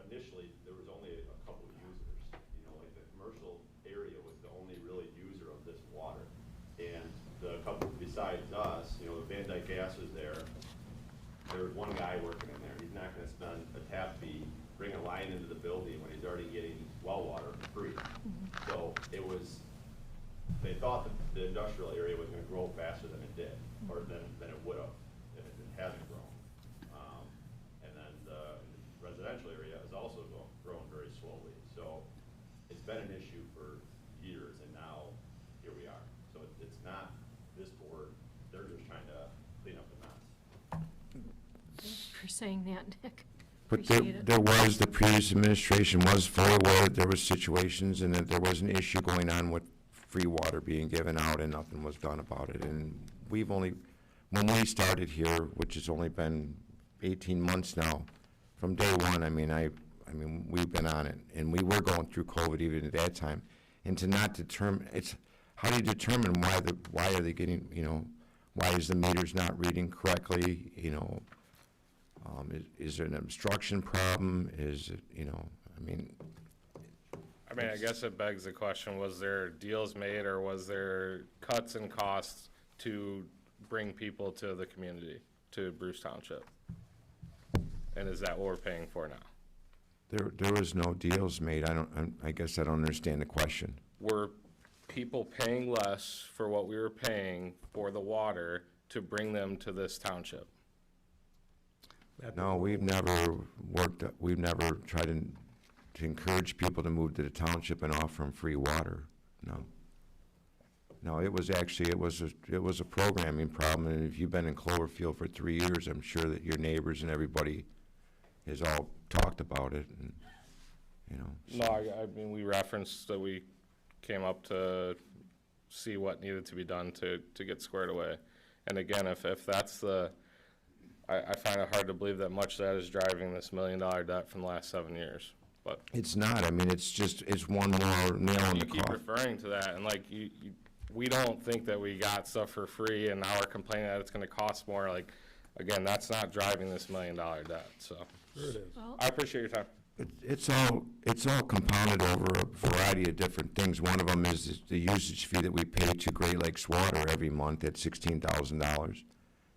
initially, there was only a couple of users. Like the commercial area was the only really user of this water. And the couple besides us, Van Dyke Gas was there. There was one guy working in there. He's not gonna spend a tap fee, bring a line into the building when he's already getting well water for free. So they thought that the industrial area was gonna grow faster than it did, or than it would have, if it hasn't grown. And then the residential area has also grown very slowly. So it's been an issue for years, and now here we are. So it's not this board, they're just trying to clean up the mess. Thanks for saying that, Nick. But Appreciate it. there was, the previous administration was fully aware that there was situations and that there was an issue going on with free water being given out and nothing was done about it. And we've only, when we started here, which has only been 18 months now, from day one, I mean, we've been on it. And we were going through COVID even at that time. And to not determine, it's, how do you determine why are they getting, you know, why is the meters not reading correctly, you know? Is there an obstruction problem? Is it, you know, I mean, I guess it begs the question, was there deals made or was there cuts in costs to bring people to the community, to Bruce Township? And is that what we're paying for now? there was no deals made. I guess I don't understand the question. Were people paying less for what we were paying for the water to bring them to this township? No, we've never tried to encourage people to move to the township and offer them free water, no. No, it was actually, it was a programming problem, and if you've been in Cloverfield for 3 years, I'm sure that your neighbors and everybody has all talked about it, and, you know. No, I mean, we referenced that we came up to see what needed to be done to get squared away. And again, if that's the, I find it hard to believe that much of that is driving this $1 million debt from the last 7 years, but. It's not, I mean, it's one more nail in You the keep coffin. referring to that, and like, we don't think that we got stuff for free, and now we're complaining that it's gonna cost more, like, again, that's not driving this $1 million debt, so. There it is. Well, I appreciate your time. It's all compounded over a variety of different things. One of them is the usage fee that we pay to Great Lakes Water every month at $16,000.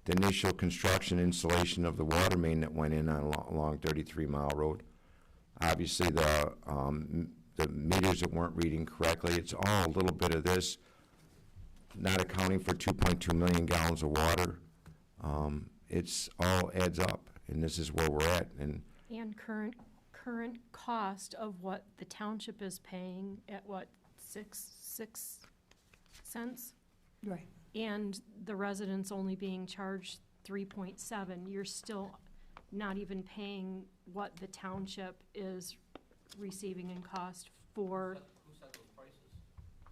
The initial construction installation of the water main that went in along 33 Mile Road. Obviously, the meters that weren't reading correctly. It's all a little bit of this, not accounting for 2.2 million gallons of water. It's all adds up, and this is where we're at. And current cost of what the township is paying at what, 6 cents? Right. And the residents only being charged 3.7, you're still not even paying what the township is receiving in cost for Who set those prices?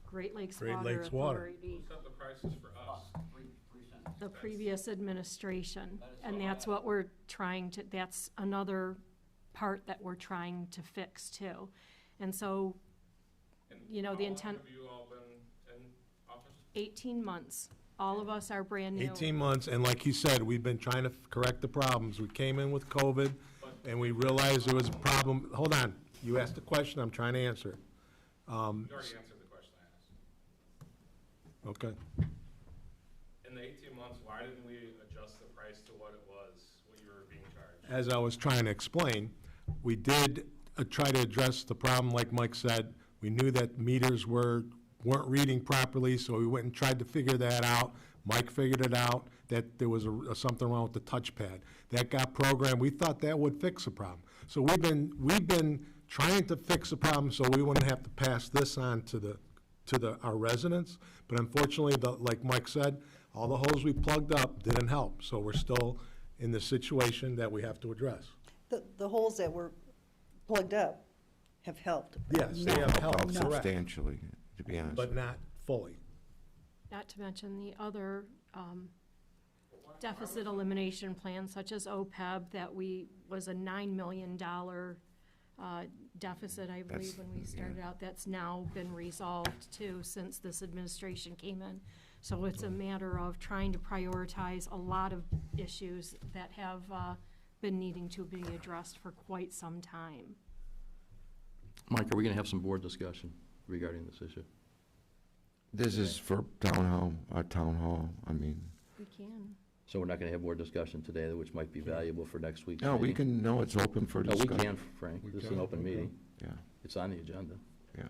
Great Lakes Great Water Lakes Water. Authority, Set the prices for us. 3 cents. the previous administration. That is And so that's what we're trying to, that's another part that we're trying to fix too. And so, you know, the intent. Have you all been in office? 18 months. All of us are brand new. 18 months, and like he said, we've been trying to correct the problems. We came in with COVID, and we realized there was a problem. Hold on, you asked a question, I'm trying to answer it. You already answered the question I asked. Okay. In the 18 months, why didn't we adjust the price to what it was, what you were being charged? As I was trying to explain, we did try to address the problem, like Mike said. We knew that meters weren't reading properly, so we went and tried to figure that out. Mike figured it out, that there was something wrong with the touchpad. That got programmed. We thought that would fix the problem. So we've been trying to fix the problem so we wouldn't have to pass this on to our residents. But unfortunately, like Mike said, all the holes we plugged up didn't help. So we're still in the situation that we have to address. The holes that were plugged up have helped. Yes, they have helped, correct, Substantially, to be honest. but not fully. Not to mention the other deficit elimination plans such as OPEB that was a $9 million deficit, I believe, when we started out. That's now been resolved too since this administration came in. So it's a matter of trying to prioritize a lot of issues that have been needing to be addressed for quite some time. Mike, are we going to have some board discussion regarding this issue? This is for town hall, I mean. We can. So we're not going to have board discussion today, which might be valuable for next week's No, we meeting? can, it's open for No, we discussion. can, Frank. We This is can, an open okay. meeting. Yeah, It's on the agenda. yeah.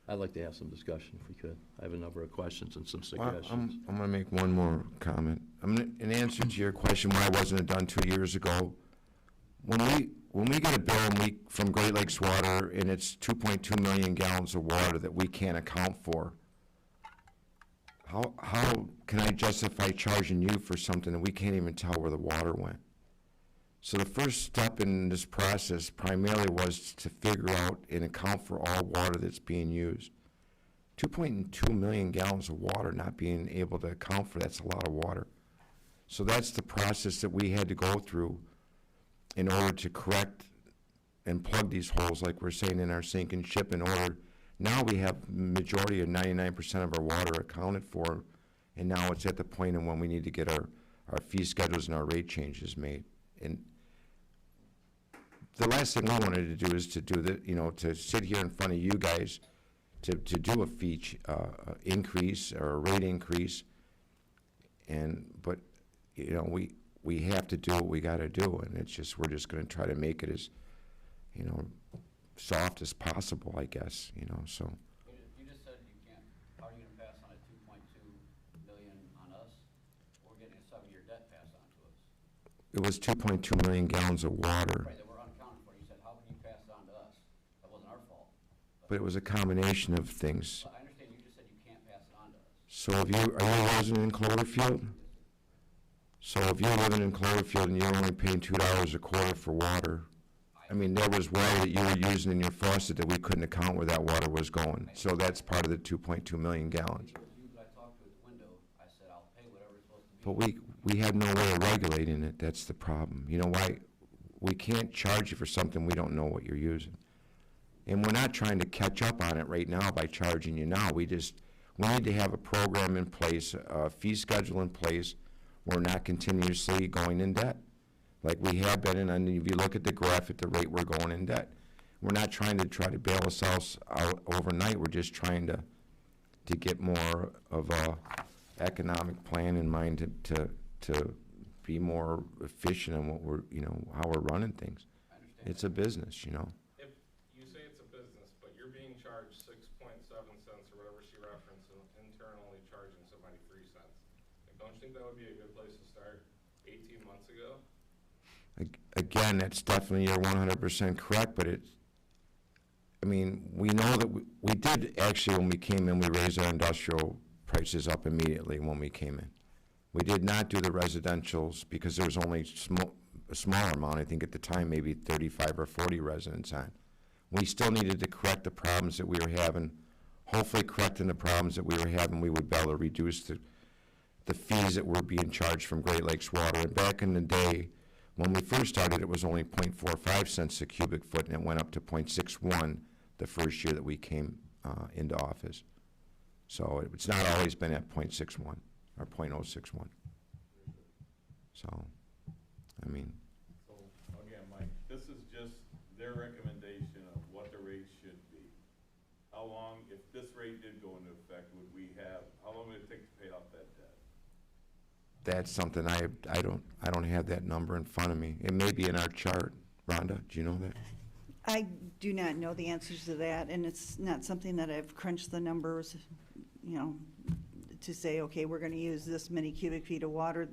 I'd like to have some discussion if we could. I have a number of questions and some Well, suggestions. I'm gonna make one more comment. In answer to your question, why wasn't it done 2 years ago? When we get a bill from Great Lakes Water and it's 2.2 million gallons of water that we can't account for, how can I justify charging you for something that we can't even tell where the water went? So the first step in this process primarily was to figure out and account for all water that's being used. 2.2 million gallons of water not being able to account for, that's a lot of water. So that's the process that we had to go through in order to correct and plug these holes, like we're saying in our sink and ship, in order. Now we have majority of 99% of our water accounted for, and now it's at the point in when we need to get our fee schedules and our rate changes made. And the last thing we wanted to do is to do the, to sit here in front of you guys to do a fee increase or a rate increase. But we have to do what we got to do, and it's just, we're just going to try to make it as, soft as possible, I guess, so. You just said you can't, how are you gonna pass on a 2.2 million on us? We're getting a 7-year debt passed on to us. It was 2.2 million gallons of water, Right, that we're unaccounted for. You said, how can you pass it on to us? That wasn't our fault. but it was a combination of things. But I understand you just said you can't pass it on to us. So are you a resident in Cloverfield? So if you're living in Cloverfield and you're only paying $2 a quarter for water, I mean, there was water that you were using in your faucet that we couldn't account where that water was going. So that's part of the 2.2 million gallons. It was you that I talked to at the window. I said, I'll pay whatever it's supposed to be. But we have no way of regulating it. That's the problem. You know why? We can't charge you for something we don't know what you're using. And we're not trying to catch up on it right now by charging you now. We need to have a program in place, a fee schedule in place. We're not continuously going in debt like we have been. And if you look at the graph at the rate we're going in debt, we're not trying to bail ourselves out overnight. We're just trying to get more of a economic plan in mind to be more efficient in what we're, how we're running things. It's a business, If you say it's a business, but you're being charged 6.7 cents or whatever she referenced, and internally charging somebody 3 cents. Don't you think that would be a good place to start 18 months ago? Again, that's definitely, you're 100% correct, but we know that we did actually, when we came in, we raised our industrial prices up immediately when we came in. We did not do the residentials because there was only a smaller amount, I think at the time, maybe 35 or 40 residents on. We still needed to correct the problems that we were having. Hopefully correcting the problems that we were having, we would be able to reduce the fees that were being charged from Great Lakes Water. And back in the day, when we first started, it was only 0.45 cents a cubic foot, and it went up to 0.61 the first year that we came into office. So it's not always been at 0.61 or 0.061. So, So, again, Mike, this is just their recommendation of what the rate should be. How long, if this rate did go into effect, how long would it take to pay off that debt? that's something I don't have that number in front of me. It may be in our chart. Rhonda, do you know that? I do not know the answers to that, and it's not something that I've crunched the numbers, to say, okay, we're gonna use this many cubic feet of water,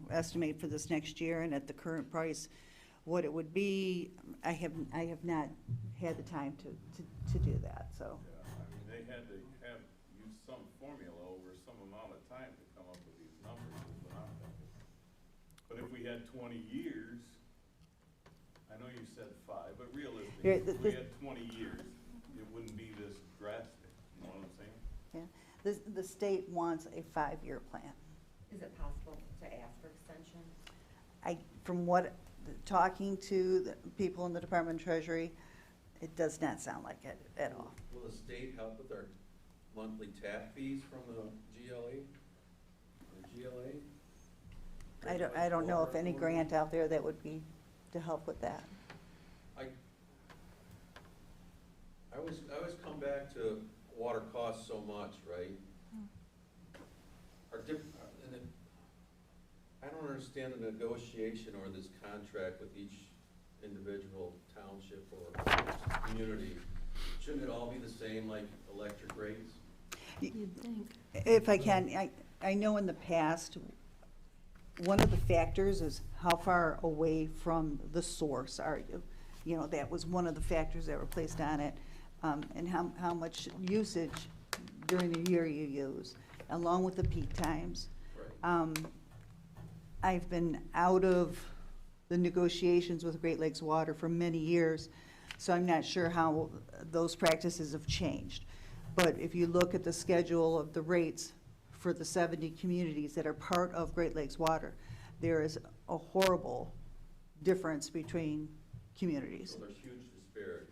estimate for this next year, and at the current price, what it would be. I have not had the time to do that, so. Yeah, they had to use some formula over some amount of time to come up with these numbers, is what I'm thinking. But if we had 20 years, I know you said 5, but realistically, Yeah, if we had 20 years, it wouldn't be this drastic, you know what I'm saying? Yeah, the state wants a 5-year plan. Is it possible to ask for extension? From talking to the people in the Department of Treasury, it does not sound like it at all. Will the state help with our monthly tap fees from the GLA? I don't know if any grant out there that would be to help with that. I always come back to water costs so much, right? I don't understand the negotiation or this contract with each individual township or community. Shouldn't it all be the same, like electric rates? You'd think. If I can, I know in the past, one of the factors is how far away from the source are you? You know, that was one of the factors that were placed on it, and how much usage during the year you use, along with the peak times. Right. I've been out of the negotiations with Great Lakes Water for many years, so I'm not sure how those practices have changed. But if you look at the schedule of the rates for the 70 communities that are part of Great Lakes Water, there is a horrible difference between communities. So there's huge disparity.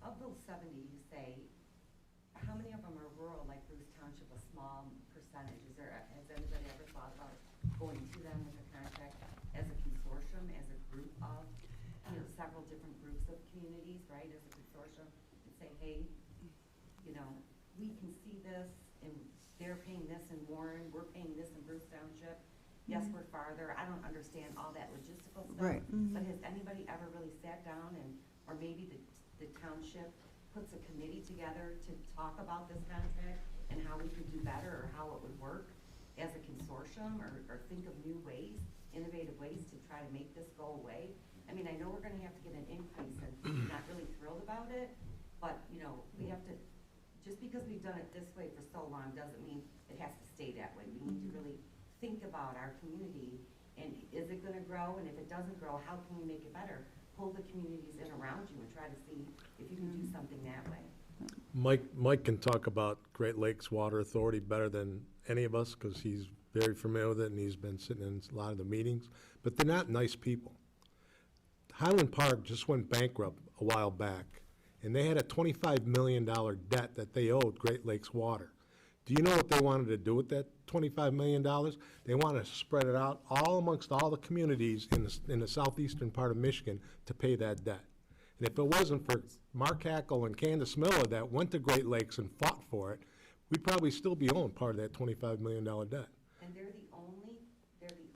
Of those 70, you say, how many of them are rural, like Bruce Township, a small percentage? Has anybody ever thought about going to them with a contract as a consortium, as a group of, several different groups of communities, right, as a consortium, and say, hey, we can see this, and they're paying this in Warren, we're paying this in Bruce Township. Yes, we're farther. I don't understand all that logistical stuff. Right. But has anybody ever really sat down or maybe the township puts a committee together to talk about this contract and how we could do better or how it would work as a consortium or think of new ways, innovative ways to try to make this go away? I mean, I know we're gonna have to get an increase and I'm not really thrilled about it, but, we have to, just because we've done it this way for so long doesn't mean it has to stay that way. We need to really think about our community and is it gonna grow? And if it doesn't grow, how can we make it better? Pull the communities in around you and try to see if you can do something that way. Mike can talk about Great Lakes Water Authority better than any of us, because he's very familiar with it, and he's been sitting in a lot of the meetings, but they're not nice people. Highland Park just went bankrupt a while back, and they had a $25 million debt that they owed Great Lakes Water. Do you know what they wanted to do with that $25 million? They wanted to spread it out all amongst all the communities in the southeastern part of Michigan to pay that debt. And if it wasn't for Mark Hackle and Candace Miller that went to Great Lakes and fought for it, we'd probably still be owing part of that $25 million debt. And they're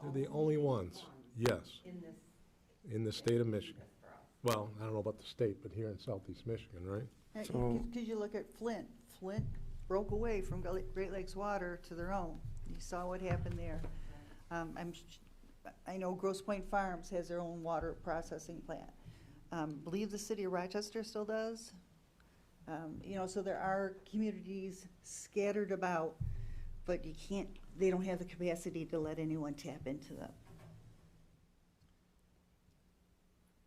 They're the only ones, yes, in this. in the state of Michigan. this for us. Well, I don't know about the state, but here in southeast Michigan, right? So- Because you look at Flint. Flint broke away from Great Lakes Water to their own. You saw what happened there. I know Grosse Pointe Farms has their own water processing plant. Believe the city of Rochester still does. So there are communities scattered about, but they don't have the capacity to let anyone tap into them.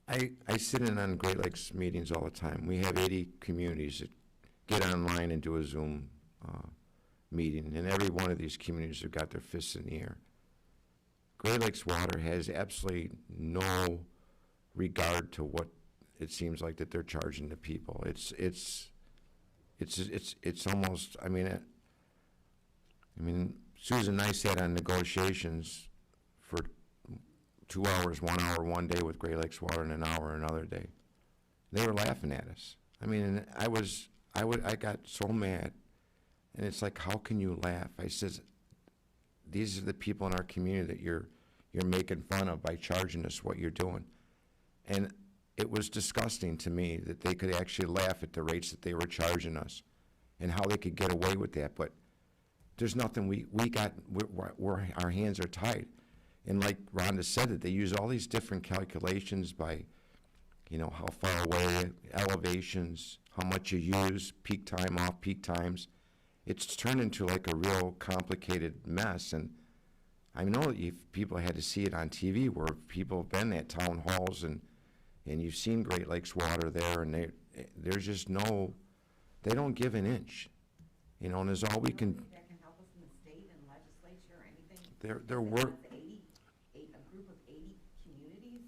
I sit in on Great Lakes meetings all the time. We have 80 communities that get online and do a Zoom meeting, and every one of these communities have got their fists in the air. Great Lakes Water has absolutely no regard to what it seems like that they're charging the people. It's almost, I mean, Susan and I sat on negotiations for 2 hours, 1 hour one day with Great Lakes Water and an hour another day. They were laughing at us. I mean, I got so mad, and it's like, how can you laugh? I says, these are the people in our community that you're making fun of by charging us what you're doing. And it was disgusting to me that they could actually laugh at the rates that they were charging us and how they could get away with that. But there's nothing our hands are tied. And like Rhonda said, that they use all these different calculations by, how far away, elevations, how much you use, peak time, off-peak times. It's turned into like a real complicated mess. And I know that people had to see it on TV where people have been at town halls and you've seen Great Lakes Water there, and there's just they don't give an inch. And there's all we can. That can help us in the state and legislature or anything? They're A group of 80 communities?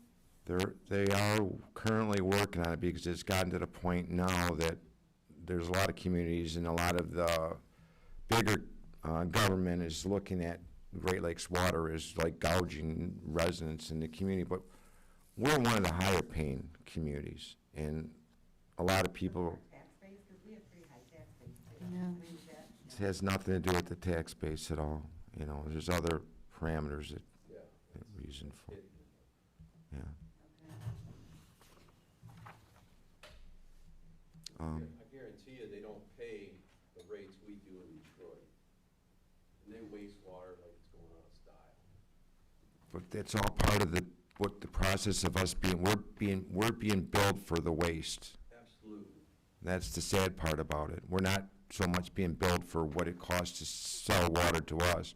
They are currently working on it because it's gotten to the point now that there's a lot of communities and a lot of the bigger government is looking at Great Lakes Water as like gouging residents in the community. But we're one of the higher paying communities, and a lot of people, Tax base, because we have pretty high tax base too. Yeah. Agree with that? it has nothing to do with the tax base at all. There's other parameters that reason for, yeah. I guarantee you, they don't pay the rates we do in Detroit. And they waste water like it's going out of style. But that's all part of what the process of us we're being billed for the waste. Absolutely. That's the sad part about it. We're not so much being billed for what it costs to sell water to us.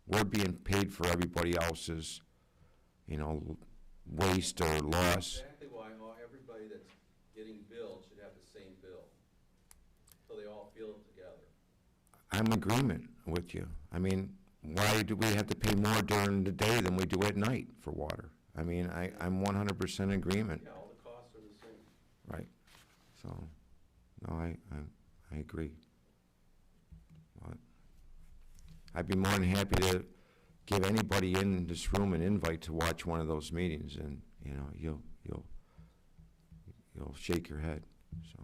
We're being paid for everybody else's, waste or loss. Exactly why everybody that's getting billed should have the same bill, so they all feel it together. I'm in agreement with you. I mean, why do we have to pay more during the day than we do at night for water? I mean, I'm 100% in agreement. Yeah, all the costs are the same. Right. So, no, I agree. But I'd be more than happy to give anybody in this room an invite to watch one of those meetings, and, you'll shake your head, so.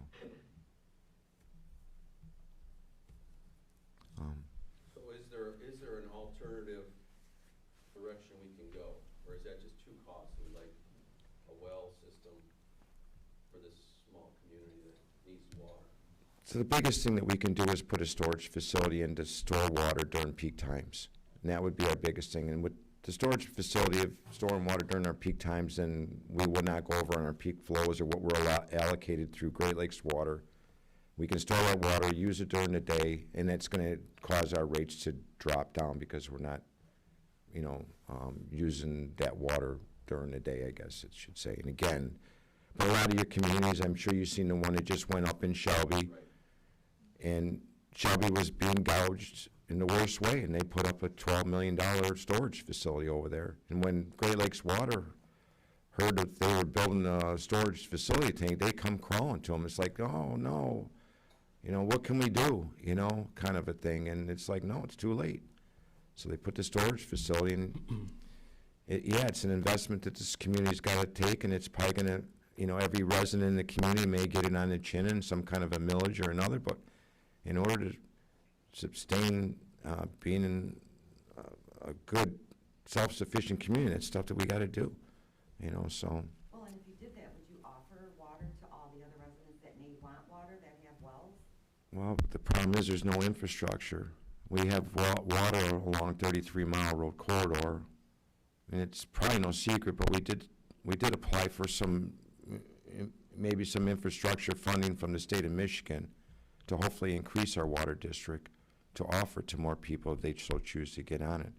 So is there an alternative direction we can go? Or is that just too costly, like a well system for this small community that needs water? So the biggest thing that we can do is put a storage facility in to store water during peak times. And that would be our biggest thing. And with the storage facility of storing water during our peak times, then we would not go over on our peak flows or what we're allocated through Great Lakes Water. We can store that water, use it during the day, and that's going to cause our rates to drop down because we're not, using that water during the day, I guess it should say. And again, but a lot of your communities, I'm sure you've seen the one that just went up in Shelby. Right. And Shelby was being gouged in the worst way, and they put up a $12 million storage facility over there. And when Great Lakes Water heard that they were building a storage facility tank, they come crawling to them. It's like, oh, no, what can we do, kind of a thing. And it's like, no, it's too late. So they put the storage facility, and it's an investment that this community's got to take, and it's probably going to, every resident in the community may get it on the chin in some kind of a millage or another, but in order to sustain being in a good, self-sufficient community, that's stuff that we got to do, so. Well, and if you did that, would you offer water to all the other residents that may want water, that have wells? Well, the problem is there's no infrastructure. We have water along 33-mile road corridor, and it's probably no secret, but we did apply for maybe some infrastructure funding from the state of Michigan to hopefully increase our water district to offer to more people if they so choose to get on it.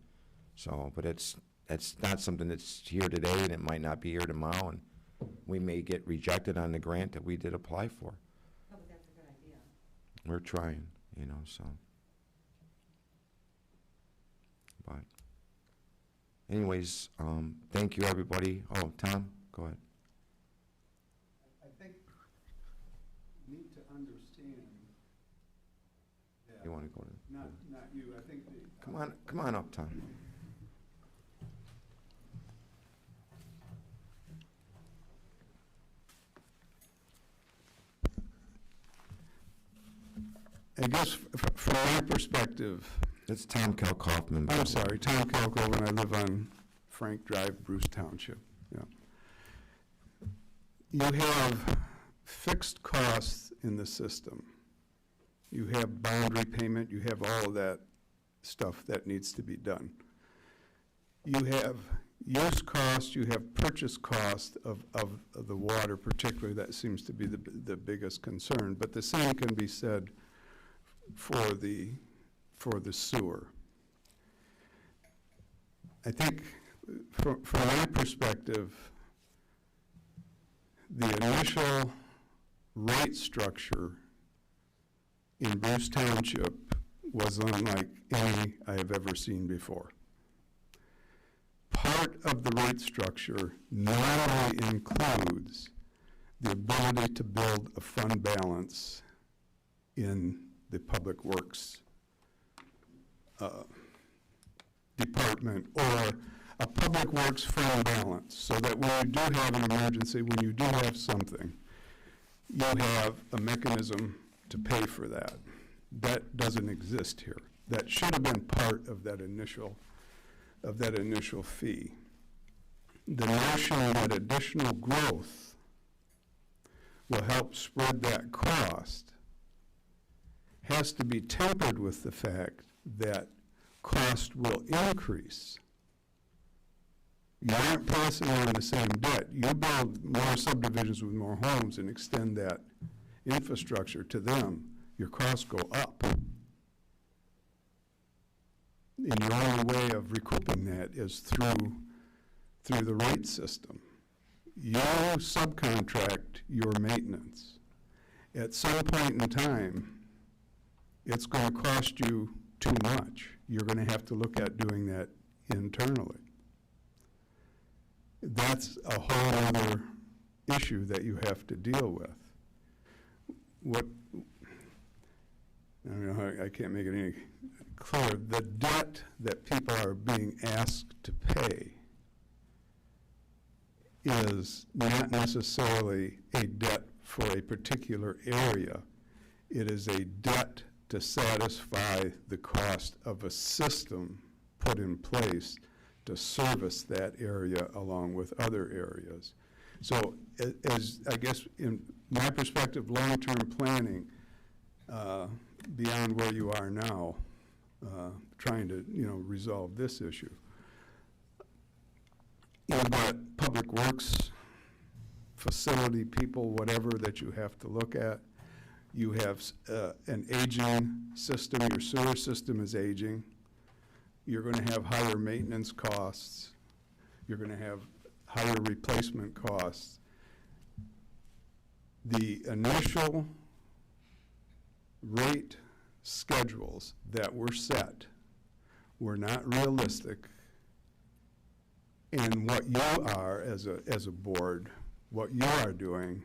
So, but that's not something that's here today, and it might not be here tomorrow, and we may get rejected on the grant that we did apply for. No, but that's a good idea. We're trying, so. But anyways, thank you, everybody. Oh, Tom, go ahead. I think you need to understand that. You want to go to? Not you, I think the. Come on up, Tom. I guess from my perspective, It's Tom Kaufman. I'm sorry, Tom Calco, and I live on Frank Drive, Bruce Township, yeah. You have fixed costs in the system. You have boundary payment, you have all of that stuff that needs to be done. You have use cost, you have purchase cost of the water, particularly. That seems to be the biggest concern. But the same can be said for the sewer. I think from my perspective, the initial rate structure in Bruce Township was unlike any I have ever seen before. Part of the rate structure normally includes the ability to build a fund balance in the Public Works department, or a Public Works fund balance, so that when you do have an emergency, when you do have something, you have a mechanism to pay for that. That doesn't exist here. That should have been part of that initial fee. The notion that additional growth will help spread that cost has to be tempered with the fact that cost will increase You aren't passing on the same debt. You build more subdivisions with more homes and extend that infrastructure to them, your costs go up. And your only way of recouping that is through the rate system. You subcontract your maintenance. At some point in time, it's going to cost you too much. You're going to have to look at doing that internally. That's a whole other issue that you have to deal with. I don't know how, I can't make it any clearer. The debt that people are being asked to pay is not necessarily a debt for a particular area. It is a debt to satisfy the cost of a system put in place to service that area along with other areas. So as I guess in my perspective, long-term planning, beyond where you are now, trying to, resolve this issue. You've got public works, facility people, whatever that you have to look at. You have an aging system, your sewer system is aging. You're going to have higher maintenance costs. You're going to have higher replacement costs. The initial rate schedules that were set were not realistic. And what you are, as a board, what you are doing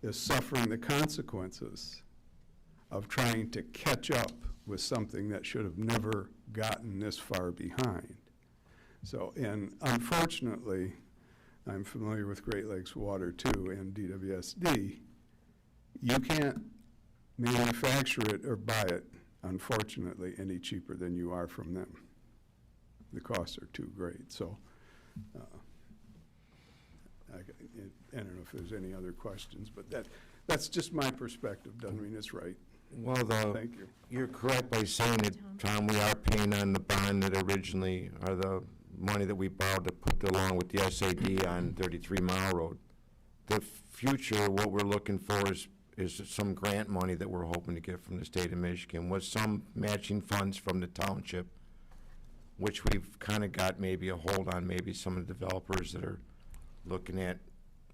is suffering the consequences of trying to catch up with something that should have never gotten this far behind. So, and unfortunately, I'm familiar with Great Lakes Water too and DWSD. You can't manufacture it or buy it, unfortunately, any cheaper than you are from them. The costs are too great. So, I don't know if there's any other questions, but that's just my perspective. Doesn't mean it's right. Well, Thank you. you're correct by saying that, Tom, we are paying on the bond that originally, or the money that we borrowed to put along with the SAD on 33 Mile Road. The future, what we're looking for is some grant money that we're hoping to get from the state of Michigan, with some matching funds from the township, which we've kind of got maybe a hold on, maybe some of the developers that are looking at,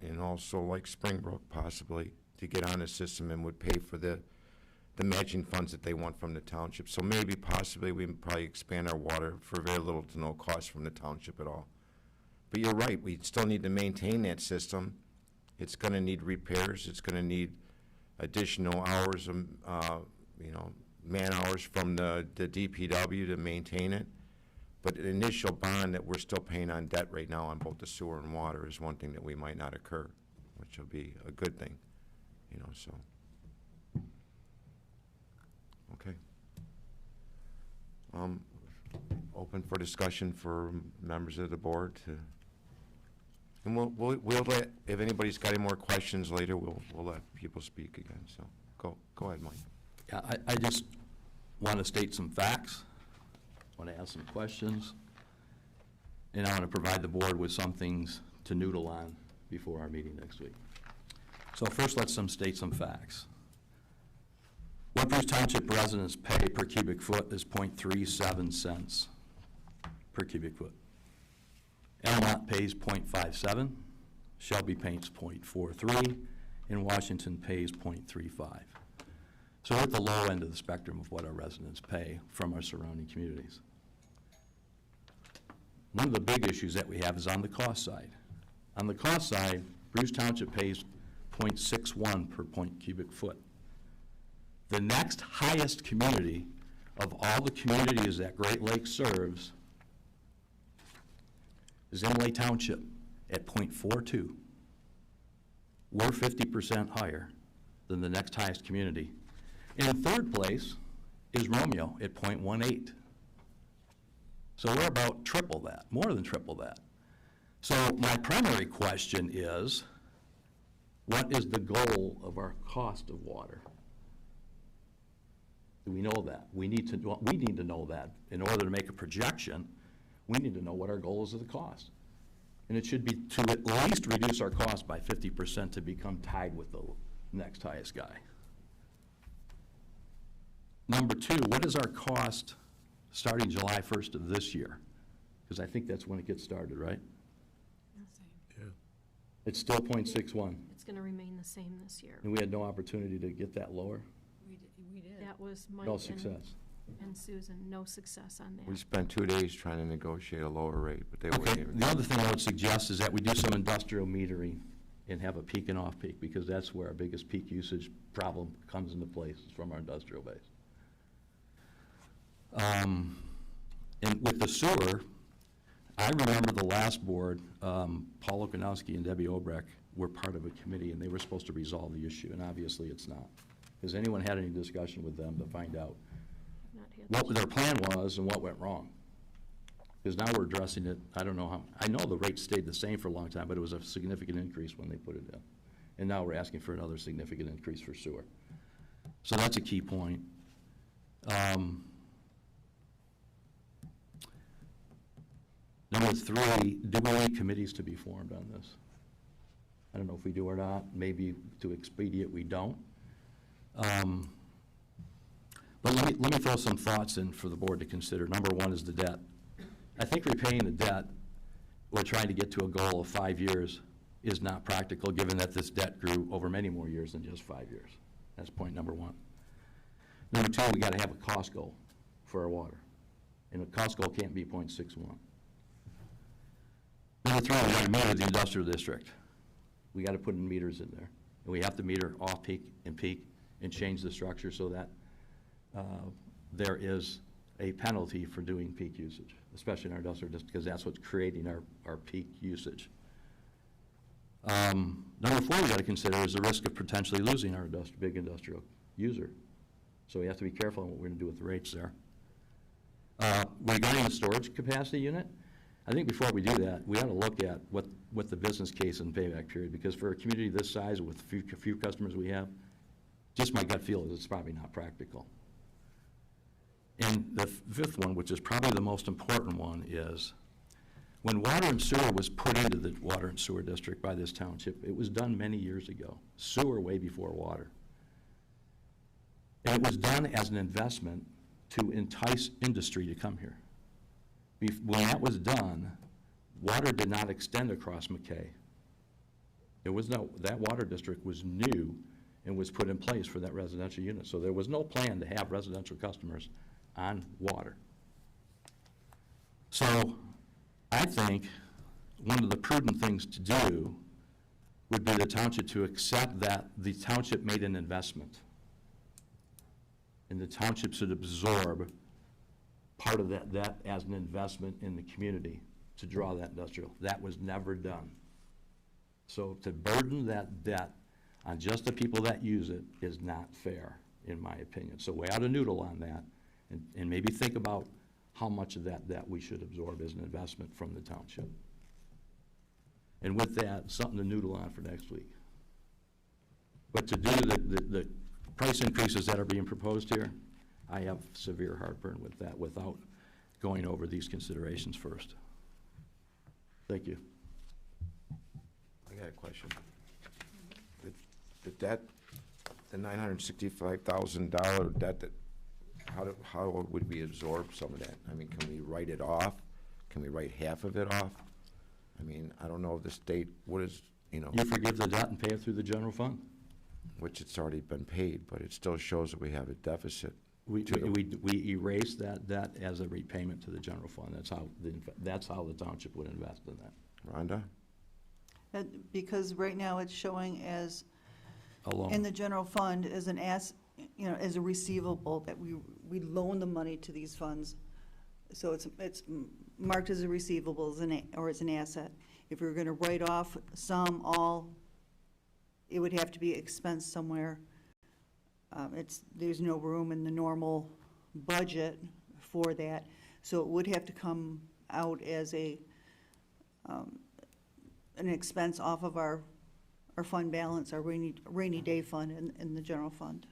and also like Springbrook possibly, to get on the system and would pay for the matching funds that they want from the township. So maybe possibly we can probably expand our water for very little to no cost from the township at all. But you're right, we still need to maintain that system. It's going to need repairs. It's going to need additional hours of, man hours from the DPW to maintain it. But an initial bond that we're still paying on debt right now on both the sewer and water is one thing that we might not occur, which will be a good thing, so. Okay. Open for discussion for members of the board to, and we'll let, if anybody's got any more questions later, we'll let people speak again, so go ahead, Mike. Yeah, I just want to state some facts, want to ask some questions, and I want to provide the board with some things to noodle on before our meeting next week. So first, let's state some facts. What Bruce Township residents pay per cubic foot is 0.37 cents per cubic foot. Elmont pays 0.57, Shelby pays 0.43, and Washington pays 0.35. So we're at the low end of the spectrum of what our residents pay from our surrounding communities. One of the big issues that we have is on the cost side. On the cost side, Bruce Township pays 0.61 per cubic foot. The next highest community of all the communities that Great Lakes serves is Imlay Township at 0.42. We're 50% higher than the next highest community. And in third place is Romeo at 0.18. So we're about triple that, more than triple that. So my primary question is, what is the goal of our cost of water? Do we know that? We need to know that. In order to make a projection, we need to know what our goal is of the cost. And it should be to at least reduce our cost by 50% to become tied with the next highest guy. Number two, what is our cost starting July 1st of this year? Because I think that's when it gets started, right? Yeah. It's still 0.61, It's gonna remain the same this year. and we had no opportunity to get that lower? We did. That was Mike No and- success. and Susan, no success on We that. spent 2 days trying to negotiate a lower rate, but they wouldn't Okay, even. the other thing I would suggest is that we do some industrial metering and have a peak and off-peak, because that's where our biggest peak usage problem comes into place, is from our industrial base. And with the sewer, I remember the last board, Paul Okonowski and Debbie Obrecht were part of a committee, and they were supposed to resolve the issue, and obviously it's not. Has anyone had any discussion with them to find out Not had what their plan was and what went wrong? Because now we're addressing it, I don't know how, I know the rate stayed the same for a long time, but it was a significant increase when they put it in. And now we're asking for another significant increase for sewer. So that's a key point. Number three, do we need committees to be formed on this? I don't know if we do or not, maybe to expedite, we don't. But let me throw some thoughts in for the board to consider. Number one is the debt. I think repaying the debt, or trying to get to a goal of 5 years, is not practical, given that this debt grew over many more years than just 5 years. That's point number one. Number two, we gotta have a cost goal for our water. And a cost goal can't be 0.61. Number three, we gotta meter the industrial district. We gotta put in meters in there. And we have to meter off-peak and peak and change the structure so that there is a penalty for doing peak usage, especially in our industrial district, because that's what's creating our peak usage. Number four we gotta consider is the risk of potentially losing our big industrial user. So we have to be careful on what we're gonna do with the rates there. Regarding the storage capacity unit, I think before we do that, we ought to look at what the business case and payback period, because for a community this size with few customers we have, just my gut feel is it's probably not practical. And the fifth one, which is probably the most important one, is when water and sewer was put into the water and sewer district by this township, it was done many years ago. Sewer way before water. And it was done as an investment to entice industry to come here. When that was done, water did not extend across McKay. That water district was new and was put in place for that residential unit. So there was no plan to have residential customers on water. So I think one of the prudent things to do would be the township to accept that the township made an investment. And the township should absorb part of that as an investment in the community to draw that industrial. That was never done. So to burden that debt on just the people that use it is not fair, in my opinion. So we ought to noodle on that and maybe think about how much of that debt we should absorb as an investment from the township. And with that, something to noodle on for next week. But to do the price increases that are being proposed here, I have severe heartburn with that without going over these considerations first. Thank you. I got a question. The debt, the $965,000 debt, how would we absorb some of that? I mean, can we write it off? Can we write half of it off? I mean, I don't know if the state, what is, You forgive the debt and pay it through the general fund. which it's already been paid, but it still shows that we have a deficit. We erase that debt as a repayment to the general fund. That's how the township would invest in that. Rhonda? Because right now it's showing as, A loan. in the general fund, as an as a receivable, that we loan the money to these funds. So it's marked as a receivable, or as an asset. If we were gonna write off some, all, it would have to be expensed somewhere. There's no room in the normal budget for that, so it would have to come out as an expense off of our fund balance, our rainy day fund in the general fund.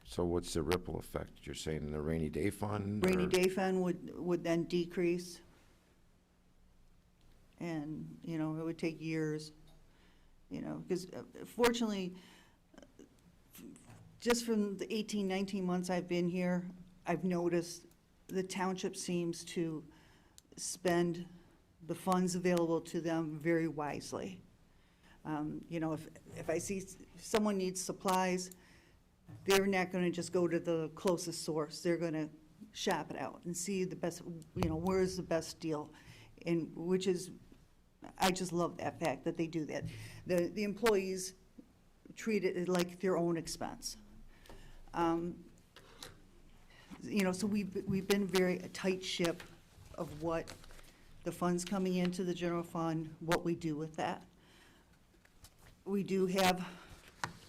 So what's the ripple effect? You're saying in the rainy day fund? Rainy or- day fund would then decrease. And, you know, it would take years, you know, because fortunately, just from the 18, 19 months I've been here, I've noticed the township seems to spend the funds available to them very wisely. You know, if I see someone needs supplies, they're not gonna just go to the closest source. They're gonna shop it out and see the best, you know, where's the best deal. And which is, I just love that fact that they do that. The employees treat it like their own expense. You know, so we've been very a tight ship of what the funds coming into the general fund, what we do with that. We do have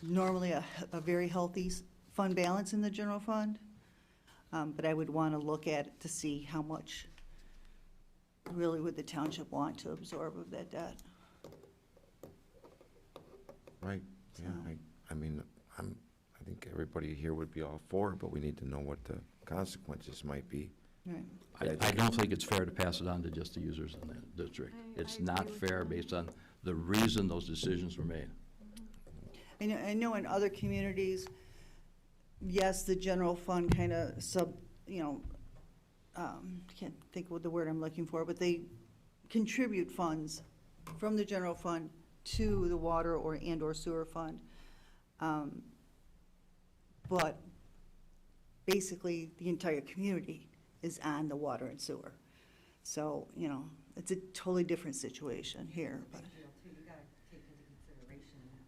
normally a very healthy fund balance in the general fund, but I would want to look at it to see how much really would the township want to absorb of that debt. Right, yeah, So- I mean, I think everybody here would be all for it, but we need to know what the consequences might be. Right. I don't think it's fair to pass it on to just the users in that district. It's not fair based on the reason those decisions were made. I know in other communities, yes, the general fund kind of you know, can't think of the word I'm looking for, but they contribute funds from the general fund to the water or sewer fund. But basically, the entire community is on the water and sewer. So, you know, it's a totally different situation here, but. Big deal too, you gotta take into consideration that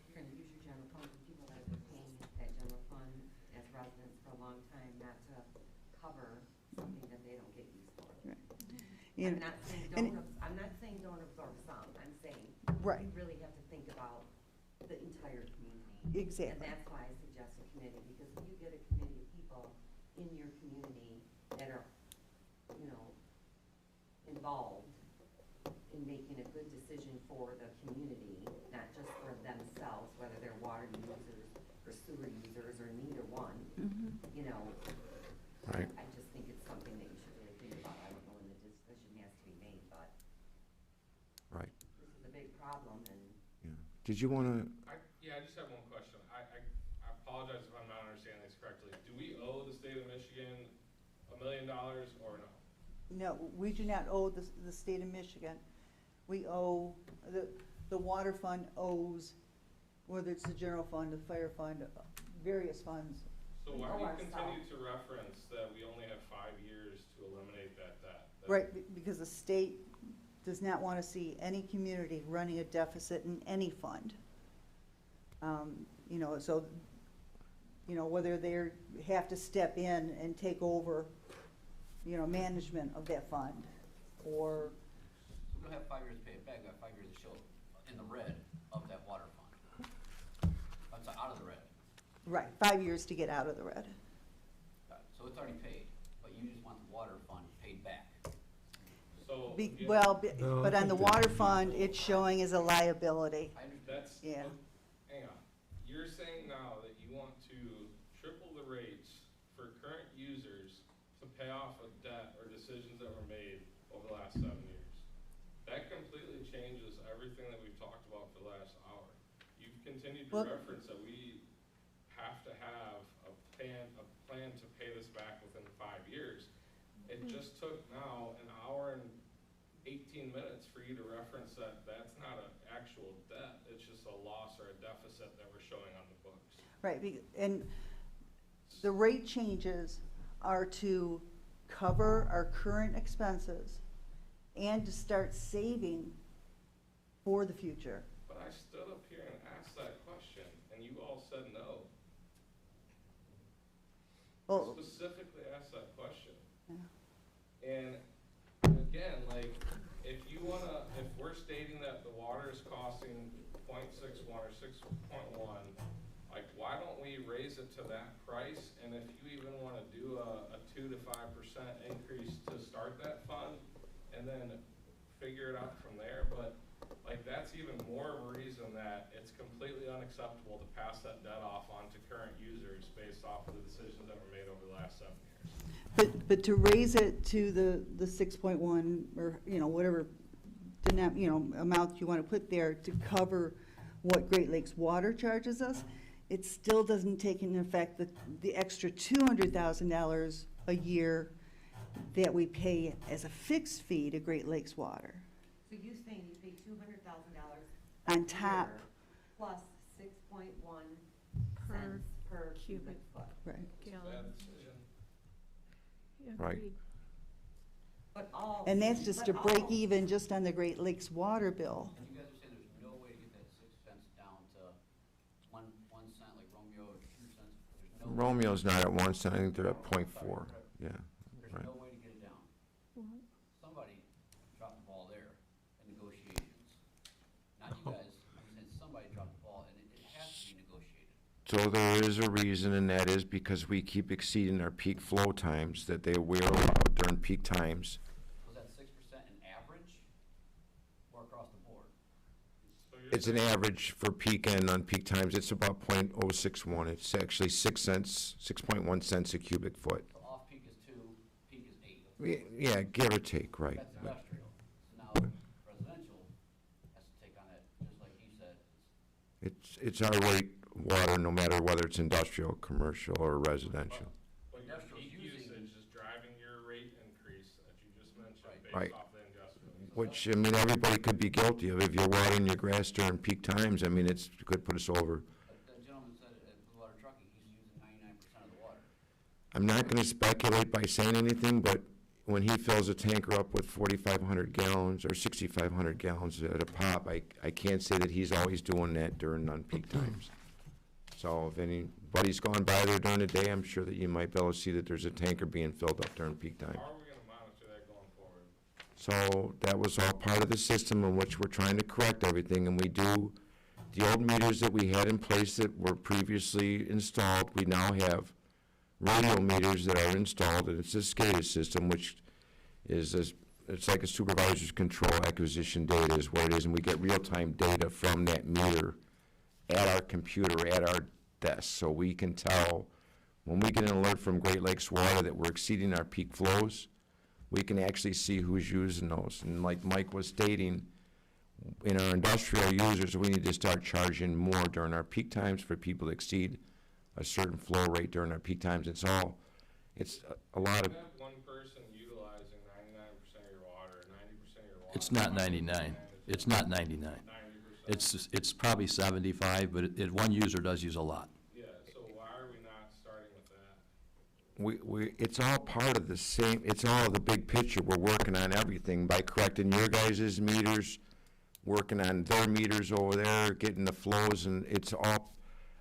you're gonna use your general fund for people that have been paying that general fund as residents for a long time, not to cover something that they don't get used for. You I'm know, not saying and- I'm not saying don't absorb some, I'm saying Right. you really have to think about the entire community. Exactly. And that's why I suggest a committee, because if you get a committee of people in your community that are, you know, involved in making a good decision for the community, not just for themselves, whether they're water users or sewer users or neither one, you know. Right. I just think it's something that you should really think about. I don't know when the decision has to be made, but Right, this is a big problem and. yeah. Did you want to, Yeah, I just have one question. I apologize if I'm not understanding this correctly. Do we owe the state of Michigan $1 million or no? No, we do not owe the state of Michigan. We owe, the water fund owes, whether it's the general fund, the fire fund, various funds. So why owe do you ourselves. continue to reference that we only have 5 years to eliminate that debt? Right, because the state does not want to see any community running a deficit in any fund. You know, so, you know, whether they have to step in and take over, you know, management of that fund, or, We don't have 5 years to pay it back, we have 5 years to show in the red of that water fund. That's out of the red. right, 5 years to get out of the red. So it's already paid, but you just want the water fund paid back. So. No, But I on the think that- water fund, it's showing as a liability. I understand. That's, Yeah. hang on. You're saying now that you want to triple the rates for current users to pay off a debt or decisions that were made over the last 7 years. That completely changes everything that we've talked about for the last hour. You've continued to Well- reference that we have to have a plan to pay this back within 5 years. It just took now an hour and 18 minutes for you to reference that that's not an actual debt, it's just a loss or a deficit that we're showing on the books. Right, and the rate changes are to cover our current expenses and to start saving for the future. But I stood up here and asked that question, and you all said no. I Well, specifically asked that question. yeah. And again, like, if we're stating that the water is costing 0.61 or 6.1, like, why don't we raise it to that price? And if you even wanna do a 2 to 5% increase to start that fund, and then figure it out from there, but, like, that's even more of a reason that it's completely unacceptable to pass that debt off onto current users based off of the decisions that were made over the last 7 years. But to raise it to the 6.1, or, whatever, amount you want to put there to cover what Great Lakes Water charges us, it still doesn't take into effect the extra $200,000 a year that we pay as a fixed fee to Great Lakes Water. So you saying you pay $200,000 On top. plus 6.1 Per cents per cubic cubic foot. Right. Gallon. Right. Agreed. But all. And that's just to but break all- even just on the Great Lakes Water bill. And you guys are saying there's no way to get that 6 cents down to 1 cent like Romeo, or 2 cents? There's no way. Romeo's not at 1 cent, I think they're at .4, yeah, There's right. no way to get it down. Somebody dropped the ball there in negotiations. Not you guys, I'm saying somebody dropped the ball, and it has to be negotiated. So there is a reason, and that is because we keep exceeding our peak flow times that we're allowed during peak times. Was that 6% an average or across the board? It's an average for peak and non-peak times, it's about .061, it's actually 6 cents, 6.1 cents a cubic foot. So off-peak is 2, peak is 8. Yeah, give or take, right. That's industrial. So now residential has to take on that, just like he said. It's our rate water, no matter whether it's industrial, commercial, or residential. But your Industrial's peak using- usage is driving your rate increase that you just mentioned Right. based off the industrial. Which, I mean, everybody could be guilty of. If you're watering your grass during peak times, I mean, it could put us over. That gentleman said at Blue Water Trucking, he's using 99% of the water. I'm not gonna speculate by saying anything, but when he fills a tanker up with 4,500 gallons or 6,500 gallons at a pop, I can't say that he's always doing that during non-peak times. So if anybody's gone by there during the day, I'm sure that you might be able to see that there's a tanker being filled up during peak time. How are we gonna monitor that going forward? So that was all part of the system in which we're trying to correct everything, and we do, the old meters that we had in place that were previously installed, we now have radio meters that are installed, and it's a SCADA system, which is, it's like a supervisor's control acquisition data is what it is, and we get real-time data from that meter at our computer, at our desk, so we can tell, when we get an alert from Great Lakes Water that we're exceeding our peak flows, we can actually see who's using those. And like Mike was stating, in our industrial users, we need to start charging more during our peak times for people to exceed a certain flow rate during our peak times. It's a lot of, You have one person utilizing 99% of your water, 90% of your water. It's not 99. It's not 99. 90%. It's probably 75, but one user does use a lot. Yeah, so why are we not starting with that? it's all part of the same, it's all the big picture. We're working on everything by correcting your guys' meters, working on their meters over there, getting the flows, and it's all,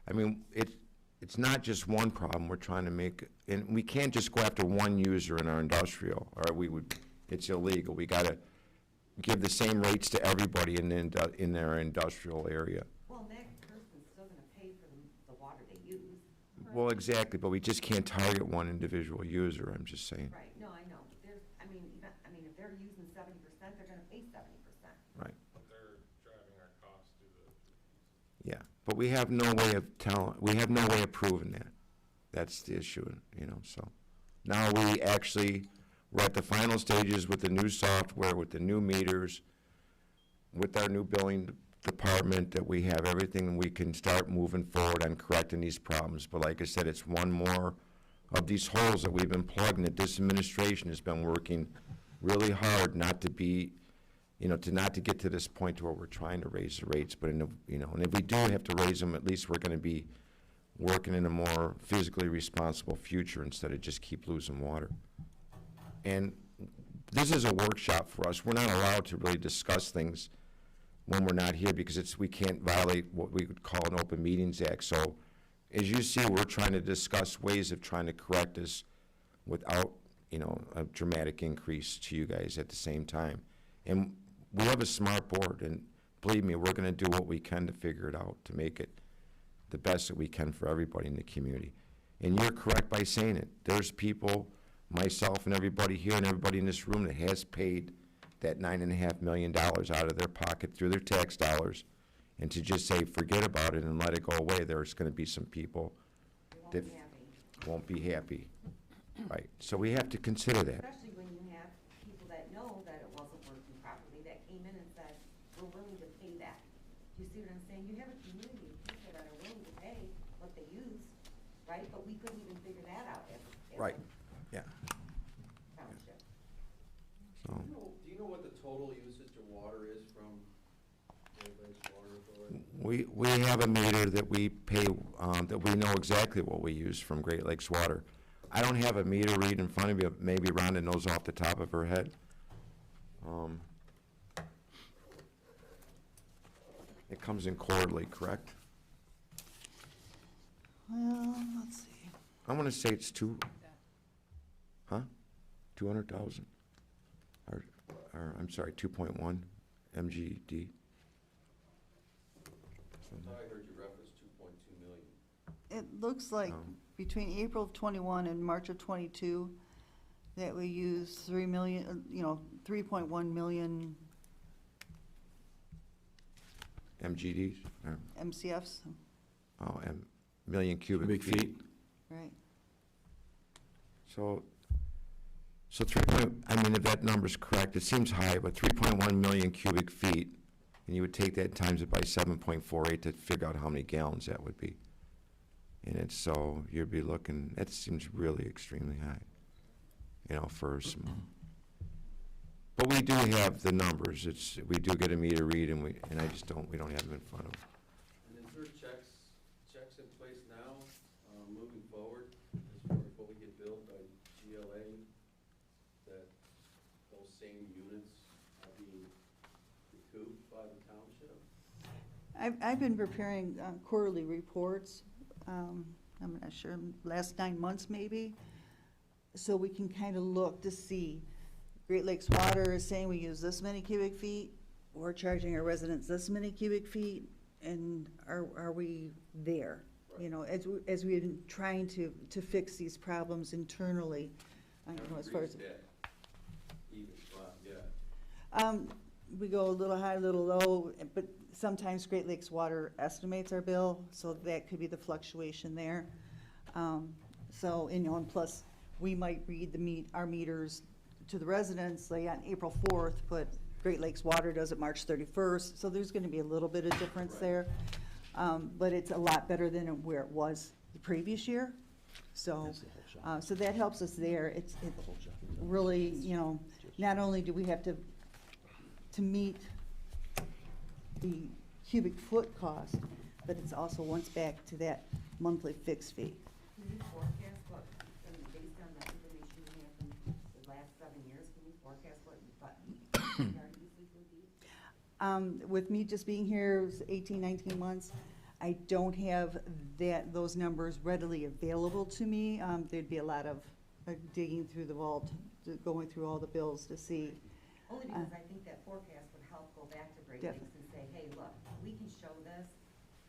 I mean, it's not just one problem we're trying to make, and we can't just go after one user in our industrial, or it's illegal. We gotta give the same rates to everybody in their industrial area. Well, that person's still gonna pay for the water they use. Well, exactly, but we just can't target one individual user, I'm just saying. Right, no, I know, but there's, if they're using 70%, they're gonna pay 70%. Right, But they're driving our costs through the. yeah, but we have no way of proving that. That's the issue, so. Now we're at the final stages with the new software, with the new meters, with our new billing department, that we have everything, and we can start moving forward on correcting these problems. But like I said, it's one more of these holes that we've been plugging, that this administration has been working really hard not to be, not to get to this point where we're trying to raise the rates. But, and if we do have to raise them, at least we're gonna be working in a more physically responsible future instead of just keep losing water. And this is a workshop for us. We're not allowed to really discuss things when we're not here, because we can't violate what we would call an Open Meetings Act. So as you see, we're trying to discuss ways of trying to correct this without, a dramatic increase to you guys at the same time. And we have a smart board, and believe me, we're gonna do what we can to figure it out, to make it the best that we can for everybody in the community. And you're correct by saying it. There's people, myself and everybody here and everybody in this room, that has paid that $9.5 million out of their pocket through their tax dollars, and to just say, forget about it and let it go away, there's gonna be some people that won't be happy. Right, so we have to consider that. Especially when you have people that know that it wasn't working properly, that came in and said, we're willing to pay that. Do you see what I'm saying? You have a community of people that are willing to pay what they use, right? But we couldn't even figure that out as Right, a yeah. township. So, Do you know what the total usage of water is from Great Lakes Water Authority? we have a meter that we pay, that we know exactly what we use from Great Lakes Water. I don't have a meter read in front of me, but maybe Rhonda knows off the top of her head. It comes in quarterly, correct? Well, let's see. I want to say it's 200,000? Or, I'm sorry, 2.1 MGD. I thought I heard you reference 2.2 million. It looks like between April of '21 and March of '22, that we used 3 million, 3.1 million MGDs, or, MCFs, million cubic feet. right? So 3 point, I mean, if that number's correct, it seems high, but 3.1 million cubic feet, and you would take that and times it by 7.48 to figure out how many gallons that would be. And it's, so you'd be looking, that seems really extremely high, for some. But we do have the numbers, we do get a meter read, and we don't have them in front of. And is there checks in place now, moving forward, as far as what we get billed by GLA, that those same units are being recouped by the township? I've been preparing quarterly reports, I'm not sure, last 9 months maybe, so we can kind of look to see. Great Lakes Water is saying we use this many cubic feet, we're charging our residents this many cubic feet, and are we there? As we've been trying to fix these problems internally, as far as. Even, yeah. We go a little high, a little low, but sometimes Great Lakes Water estimates our bill, so that could be the fluctuation there. And plus, we might read our meters to the residents, like on April 4th, but Great Lakes Water does it March 31st, so there's gonna be a little bit of difference there. But it's a lot better than where it was the previous year, so that helps us there. It's really, not only do we have to meet the cubic foot cost, but it's also once back to that monthly fixed fee. Can you forecast what, based on the information you have from the last 7 years, can you forecast what you thought our usage would be? With me just being here 18, 19 months, I don't have those numbers readily available to me. There'd be a lot of digging through the vault, going through all the bills to see. Only because I think that forecast would help go back to Great Lakes and say, hey, look, we can show this,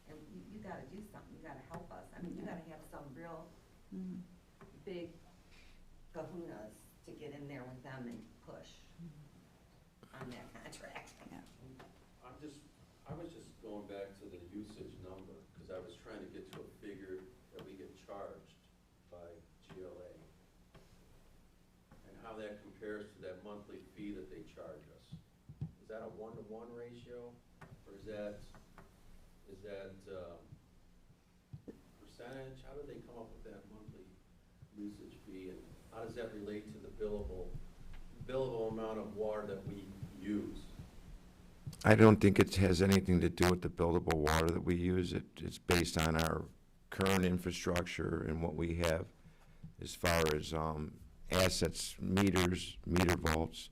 and you gotta do something, you gotta help us. I mean, you gotta have some real big kahunas to get in there with them and push on that contract. I was just going back to the usage number, because I was trying to get to a figure that we get charged by GLA, and how that compares to that monthly fee that they charge us. Is that a 1-to-1 ratio, or is that percentage? How do they come up with that monthly usage fee, and how does that relate to the billable amount of water that we use? I don't think it has anything to do with the buildable water that we use. It's based on our current infrastructure and what we have as far as assets, meters, meter vaults,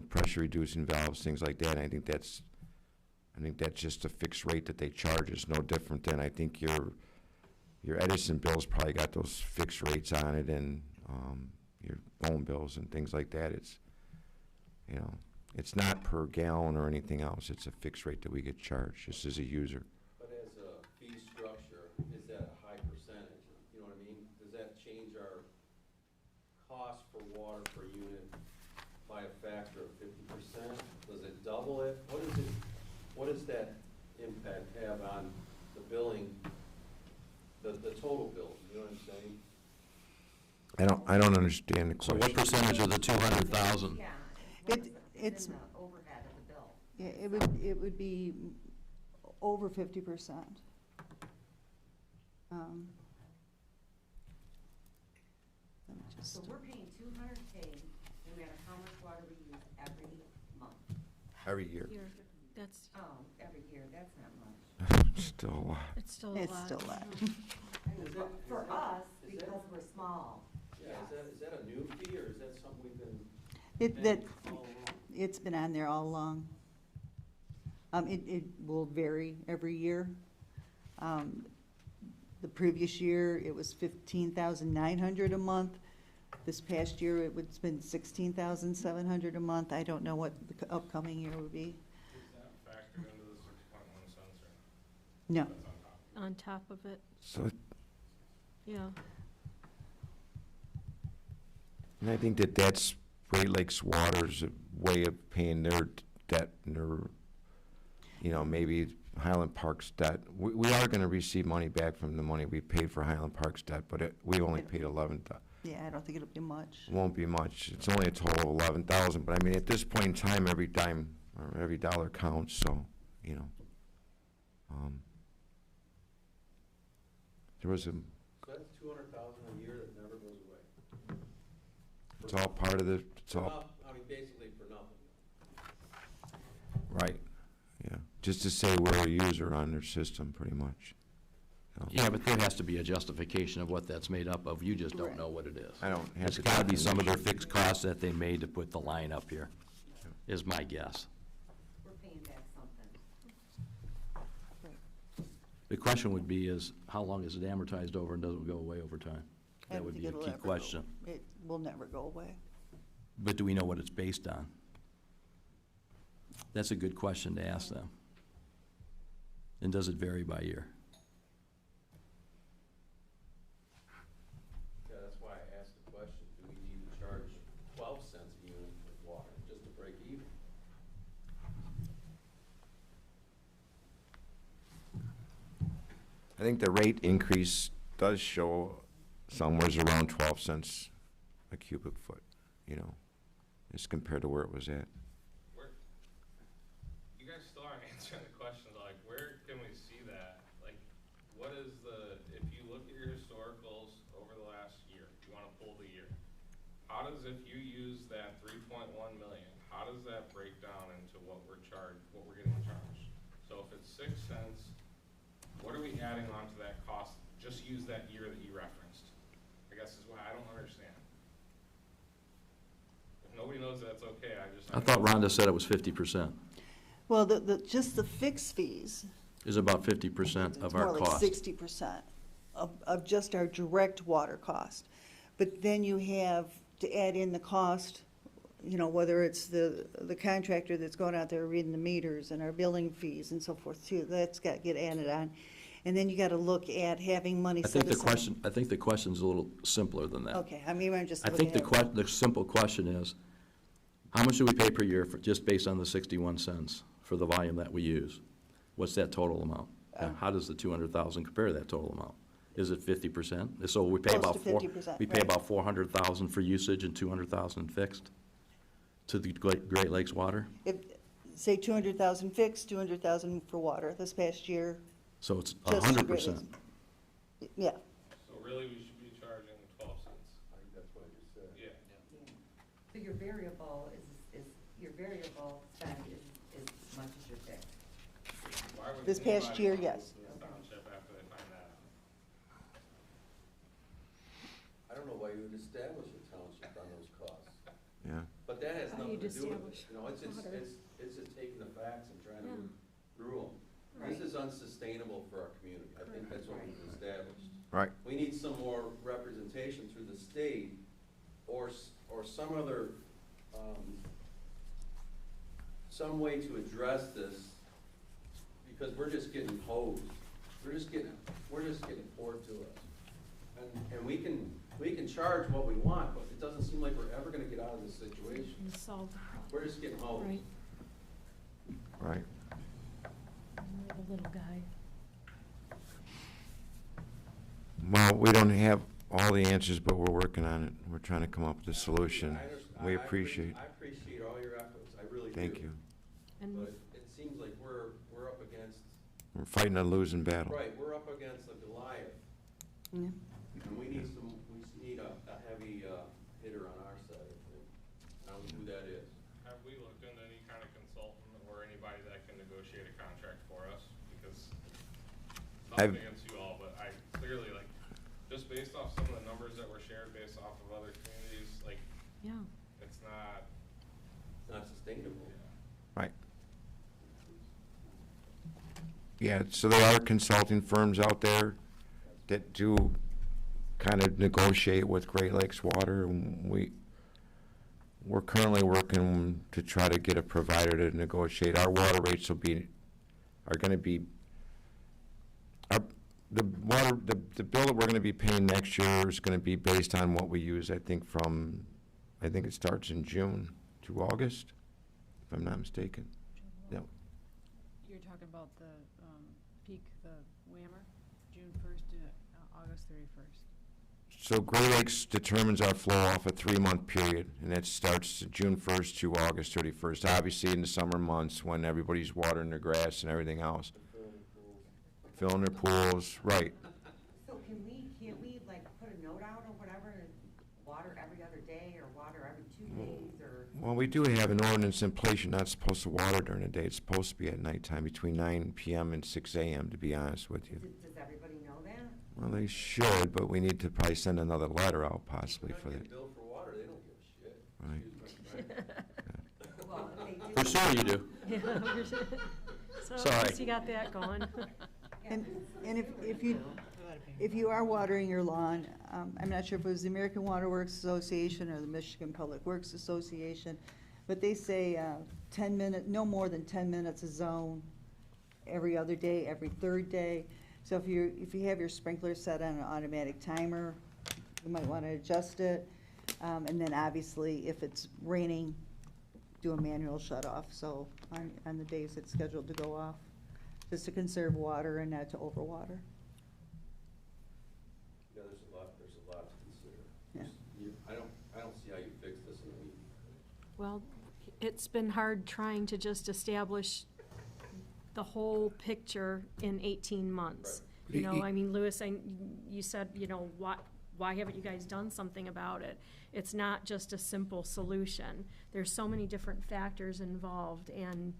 pressure reducing valves, things like that. I think that's just a fixed rate that they charge us, no different than I think your Edison bill's probably got those fixed rates on it, and your phone bills and things like that. It's not per gallon or anything else. It's a fixed rate that we get charged just as a user. But as a fee structure, is that a high percentage? You know what I mean? Does that change our cost for water per unit by a factor of 50%? Does it double it? What does that impact have on the billing, the total bill? You know what I'm saying? I don't understand the So question. what percentage of the 200,000? Yeah. It's, In the overhead of the bill. yeah, it would be over 50%. Let me just, So we're paying $200K no matter how much water we use every month. Every year. Here, that's, Oh, every year, that's not much. Still a lot. it's still a lot. it's still a lot. I mean, for us, is that- because we're small. Yeah, is that a new fee, or is that something we've been It, that, paying all along? it's been on there all along. It will vary every year. The previous year, it was 15,900 a month. This past year, it would spend 16,700 a month. I don't know what the upcoming year would be. Is that factored into the 6.1 cents or No. that's on top? On top of it, So, yeah. and I think that's Great Lakes Water's way of paying their debt and their, you know, maybe Highland Park's debt. We are gonna receive money back from the money we paid for Highland Park's debt, but we only paid 11,000. Yeah, I don't think it'll be much. Won't be much. It's only a total of 11,000, but I mean, at this point in time, every dime, or every dollar counts, so, you know. There was a, So that's 200,000 a year that never goes away. it's all part of the, it's For all, noth- I mean, basically for nothing. right, yeah. Just to say we're a user on their system, pretty much. So, Yeah, but there has to be a justification of what that's made up of. You just don't Right. know what it is. I don't have It's the gotta be some of their definition. fixed costs that they made to put the line up here, is my guess. We're paying back something. The question would be is, how long is it amortized over and doesn't go away over time? I That don't would think be a it'll key ever go- question. It will never go away. But do we know what it's based on? That's a good question to ask them. And does it vary by year? Yeah, that's why I asked the question, do we need to charge 12 cents a unit for water, just to break even? I think the rate increase does show somewhere's around 12 cents a cubic foot, you know, as compared to where it was at. You guys still aren't answering the question, like, where can we see that? Like, what is if you look at your historicals over the last year, if you wanna pull the year, how does, if you use that 3.1 million, how does that break down into what we're getting charged? So if it's 6 cents, what are we adding on to that cost? Just use that year that you referenced, I guess is what I don't understand. If nobody knows that's okay, I thought Rhonda said it was 50%. Well, just the fixed fees. Is about 50% of our It's more like cost. 60% of just our direct water cost. But then you have to add in the cost, you know, whether it's the contractor that's going out there reading the meters and our billing fees and so forth too, that's got to get added on. And then you got to look at having money I set think aside. I think the question's a little simpler than that. Okay, I mean, I'm just I looking think at. the simple question is, how much do we pay per year for, just based on the 61 cents for the volume that we use? What's that total amount? And how does the 200,000 compare to that total amount? Is it 50%? So we pay Close about to four, 50%, we pay right. about 400,000 for usage and 200,000 fixed to the Great Lakes Water? If, say 200,000 fixed, 200,000 for water this past year. So it's just the Great 100%. Lakes. Yeah, So really, we should be charging 12 cents. I think that's what I just said. Yeah. So your variable your variable spend is as much as your fixed. Why would This past anybody year, wanna yes. move to the township after they find that out? I don't know why you would establish a township on those costs, Yeah. but that has How nothing you'd to do with establish it, you know, it's water. just taking the facts and trying to Yeah. rule them. Right. This is unsustainable for our community, I think that's what we've established. Right. We need some more representation through the state or some other, some way to address this, because we're just getting hosed. We're just getting poured to us. And we can charge what we want, but it doesn't seem like we're ever gonna get out of this situation. And solve the problem. We're just getting hosed. Right, Right. we're the little guy. Well, we don't have, all the answers, but we're working on it. We're trying to come up with a solution. We appreciate. I appreciate all your efforts, I really do. Thank you. And But it seems like we're up against, We're fighting a losing battle. right, we're up against a Goliath. Yeah. And we need a heavy hitter on our side, I think. I don't know who that is. Have we looked into any kind of consultant or anybody that can negotiate a contract for us? Because, I've- nothing against you all, but I clearly, like, just based off some of the numbers that were shared based off of other communities, like, yeah. it's not, It's not sustainable. Right. Yeah, so there are consulting firms out there that do kind of negotiate with Great Lakes Water, and we're currently working to try to get a provider to negotiate. Our water rates are gonna be, the bill that we're gonna be paying next year is gonna be based on what we use, I think it starts in June to August, if I'm not mistaken. Yeah. You're talking about the peak, the whammer, June 1st to August 31st. So Great Lakes determines our flow off a 3-month period, and that starts June 1st to August 31st. Obviously, in the summer months, when everybody's watering their grass and everything else. Filling their pools, right. So can't we like put a note out or whatever, and water every other day or water every 2 days or? Well, we do have an ordinance in place. You're not supposed to water during the day. It's supposed to be at nighttime, between 9 p.m. and 6 a.m., to be honest with you. Does everybody know that? Well, they should, but we need to probably send another letter out possibly for If that. they're not getting billed for water, they don't give a shit. Right. Excuse my French. Well, they do. For sure you do. So Sorry. at least you got that going. And if you are watering your lawn, I'm not sure if it was the American Water Works Association or the Michigan Public Works Association, but they say 10 minutes, no more than 10 minutes a zone every other day, every third day. So if you have your sprinkler set on an automatic timer, you might want to adjust it. And then obviously, if it's raining, do a manual shut off, so on the days it's scheduled to go off, just to conserve water and not to overwater. Yeah, there's a lot to consider. Yeah. I don't see how you fix this in a week. Well, it's been hard trying to just establish the whole picture in 18 months. Right. You know, I mean, Louis, you said, you know, why haven't you guys done something about it? It's not just a simple solution. There's so many different factors involved, and,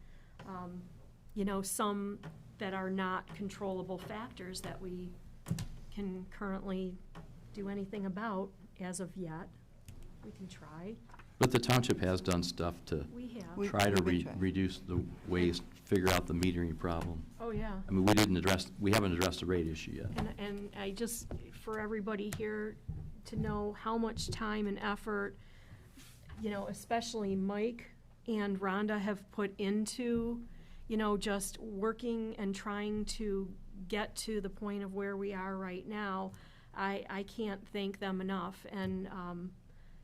you know, some that are not controllable factors that we can currently do anything about as of yet. We can try. But the township has done stuff to We have. try to We've been trying. reduce the waste, figure out the metering problem. Oh, yeah. I mean, we haven't addressed the rate issue yet. And I just, for everybody here to know how much time and effort, you know, especially Mike and Rhonda have put into, you know, just working and trying to get to the point of where we are right now, I can't thank them enough. And,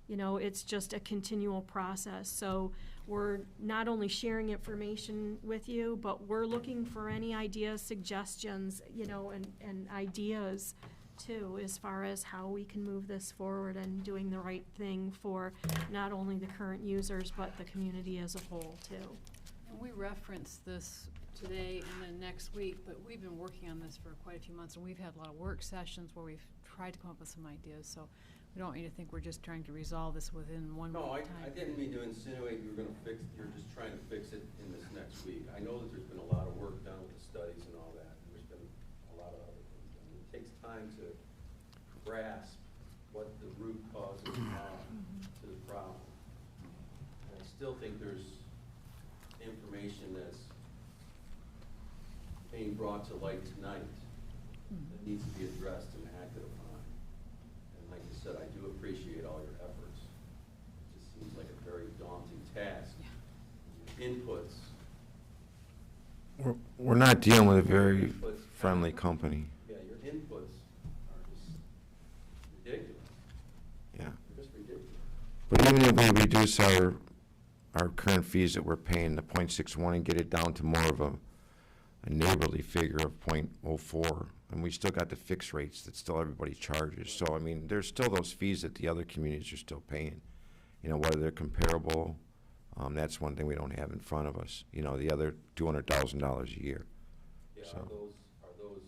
you know, it's just a continual process. So we're not only sharing information with you, but we're looking for any ideas, suggestions, you know, and ideas too, as far as how we can move this forward and doing the right thing for not only the current users, but the community as a whole too. And we referenced this today and then next week, but we've been working on this for quite a few months, and we've had a lot of work sessions where we've tried to come up with some ideas, so we don't want you to think we're just trying to resolve this within 1 No, week I time. didn't mean to insinuate you're just trying to fix it in this next week. I know that there's been a lot of work done with the studies and all that, and there's been a lot of other things done. It takes time to grasp what the root causes are to the problem. And I still think there's information that's being brought to light tonight that needs to be addressed and acted upon. And like you said, I do appreciate all your efforts. It just seems like a very daunting task. Inputs. We're not dealing with a very friendly company. Yeah, your inputs are just ridiculous. Yeah. They're just ridiculous. But even if we reduce our current fees that we're paying to .61 and get it down to more of a neighborly figure of .04, and we still got the fixed rates that still everybody charges. So, I mean, there's still those fees that the other communities are still paying. You know, whether they're comparable, that's one thing we don't have in front of us. You know, the other $200,000 a year. Yeah, So. are those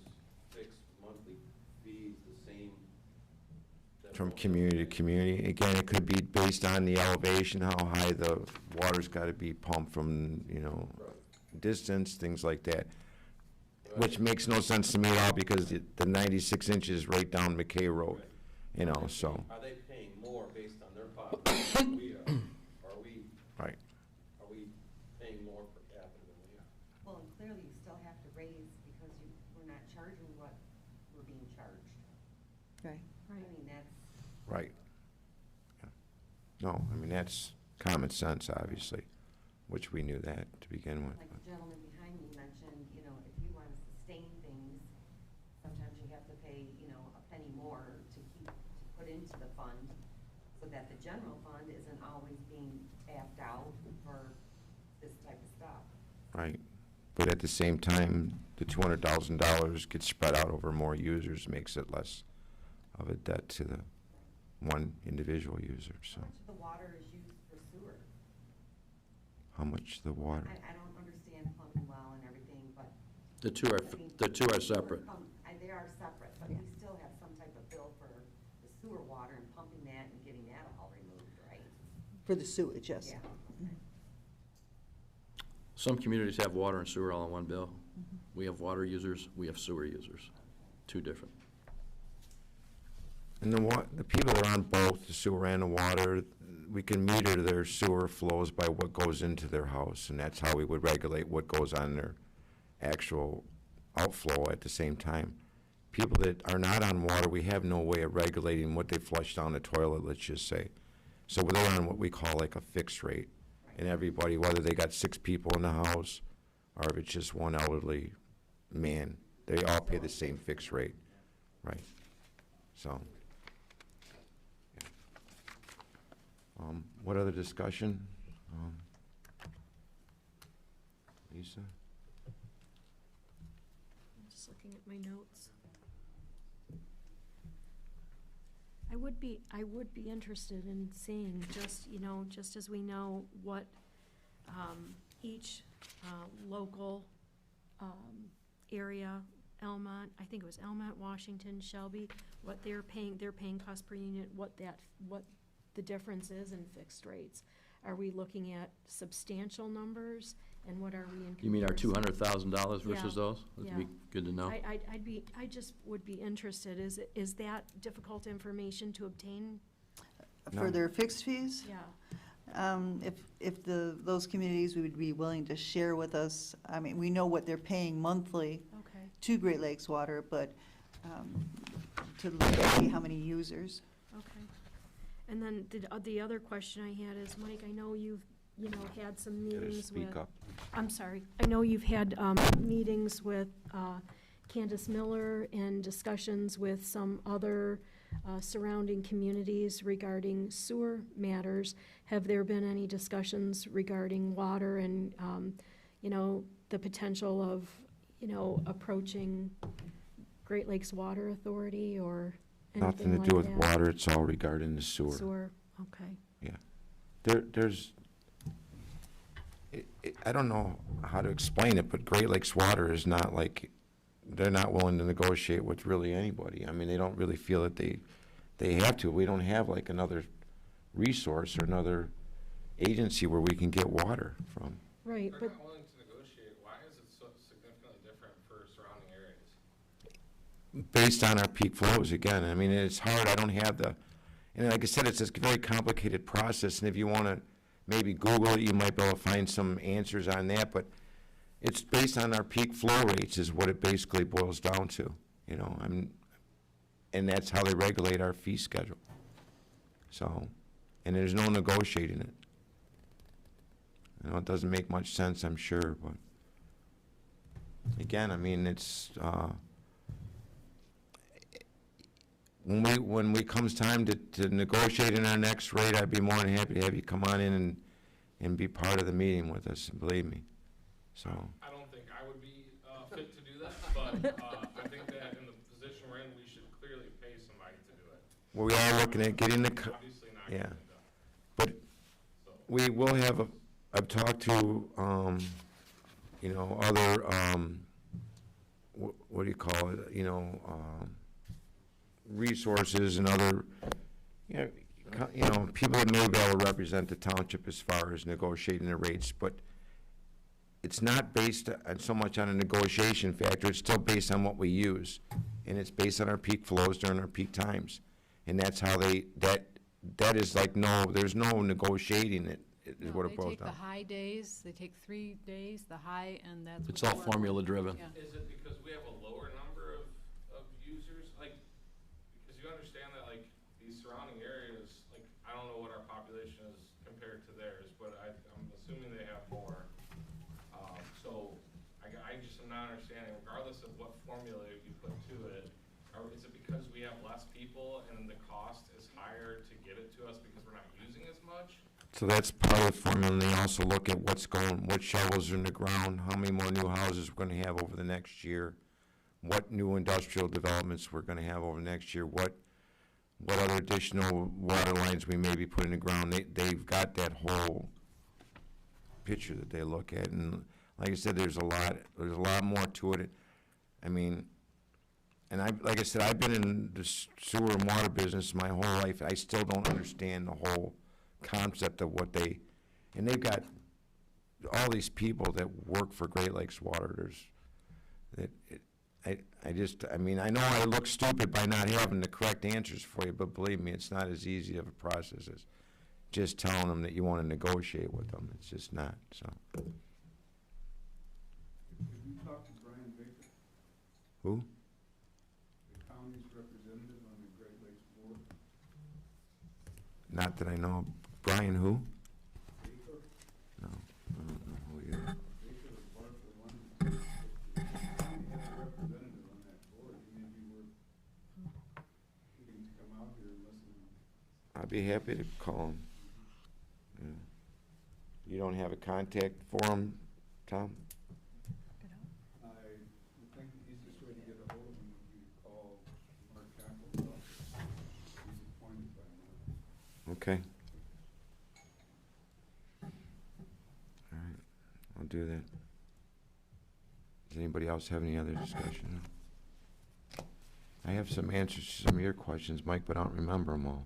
fixed monthly fees the same? that From most of community to the- community. Again, it could be based on the elevation, how high the water's gotta be pumped from, you know, Right. distance, things like that. Which makes no sense to me at all, because the 96 inches right down McKay Road, you know, so, Are they paying more based on their population than we are? right. Are we paying more per capita than we are? Well, and clearly you still have to raise because we're not charging what we're being charged. Right. I mean, that's, Right. Yeah. No, I mean, that's common sense, obviously, which we knew that to begin with. like the gentleman behind me mentioned, you know, if you want to sustain things, sometimes you have to pay, you know, a penny more to put into the fund, so that the general fund isn't always being tapped out for this type of stuff. Right. But at the same time, the $200,000 gets spread out over more users, makes it less of a debt to the one individual user, so. How much of the water is used for sewer? How much the water? I don't understand plumbing well and everything, but. The two are, I mean, the two are separate. They are separate, but we still have some type of bill for the sewer water and pumping that and getting that all removed, right? For the sewage, yes. Yeah. Some communities have water and sewer all in one bill. We have water users, we have sewer users, two different. And the people that are on both, the sewer and the water, we can meter their sewer flows by what goes into their house, and that's how we would regulate what goes on their actual outflow at the same time. People that are not on water, we have no way of regulating what they flush down the toilet, let's just say. So they're on what we call like a fixed rate. And everybody, whether they got 6 people in the house, or if it's just one elderly man, they all pay the same fixed rate, right? So. What other discussion? Lisa? I'm just looking at my notes. I would be interested in seeing, just as we know what each local area, Elmont, I think it was Elmont, Washington, Shelby, what they're paying cost per unit, what the difference is in fixed rates. Are we looking at substantial numbers, and what are we in comparison? You mean our $200,000 versus Yeah, those? That'd be yeah. good to know. I just would be interested, is that difficult information to obtain? For No. their fixed fees? Yeah, If those communities would be willing to share with us, I mean, we know what they're paying monthly okay. to Great Lakes Water, but to look at see how many users. Okay. And then the other question I had is, Mike, I know you've, had some Gotta meetings with. speak up. I'm sorry. I know you've had meetings with Candace Miller and discussions with some other surrounding communities regarding sewer matters. Have there been any discussions regarding water and, the potential of, approaching Great Lakes Water Authority or anything Nothing to like do with that? water, it's all regarding the sewer. Sewer, okay. There's, I don't know how to explain it, but Great Lakes Water is not like, they're not willing to negotiate with really anybody. I mean, they don't really feel that they have to. We don't have like another resource or another agency where we can get water from. Right, but, not willing to negotiate, why is it so significantly different for surrounding areas? Based on our peak flows, again, I mean, it's hard, I don't have the, and like I said, it's a very complicated process, and if you want to maybe Google it, you might be able to find some answers on that, but it's based on our peak flow rates is what it basically boils down to, and that's how they regulate our fee schedule. So, and there's no negotiating it. It doesn't make much sense, I'm sure, but again, I mean, it's, when we comes time to negotiate in our next rate, I'd be more than happy to have you come on in and be part of the meeting with us, believe me, so. I don't think I would be but, I think that in the position we're in, we should clearly pay somebody to do it. Well, we are looking at getting the, Obviously not yeah. getting it done. But So, we will have, I've talked to, you know, other, what do you call it, you know, resources and other, you know, people that may be able to represent the township as far as negotiating the rates, but it's not based on so much on a negotiation factor, it's still based on what we use. And it's based on our peak flows during our peak times. And that's how that is like, no, there's no negotiating it, is what it boils They take down. the high days, they take 3 days, the high, and that's. It's what all they work formula with. driven. Yeah. is it because we have a lower number of users? Like, because you understand that, like, these surrounding areas, like, I don't know what our population is compared to theirs, but I'm assuming they have more. So, I just am not understanding, regardless of what formula you put to it, is it because we have less people and the cost is higher to get it to us because we're not using as much? So that's part of the formula, and they also look at what shovels are in the ground, how many more new houses we're gonna have over the next year, what new industrial developments we're gonna have over the next year, what other additional water lines we may be putting in the ground. They've got that whole picture that they look at, and like I said, there's a lot more to it. I mean, and like I said, I've been in the sewer and water business my whole life. I still don't understand the whole concept of what and they've got all these people that work for Great Lakes Water. I mean, I know I look stupid by not having the correct answers for you, but believe me, it's not as easy of a process as just telling them that you want to negotiate with them. It's just not, so. Have you talked to Brian Baker, Who? the county's representative on the Great Lakes Board? Not that I know. Brian who? Baker? No, I don't know who he is. Baker of Bartlett, London. If the county has a representative on that board, he may be worth getting to come out here and listen. I'd be happy to call him. Yeah. You don't have a contact for him, Tom? I would think the easiest way to get a hold of him would be to call Mark Campbell's office. He's appointed by Mark. Okay. All right, I'll do that. Does anybody else have any other discussion? I have some answers to some of your questions, Mike, but I don't remember them all,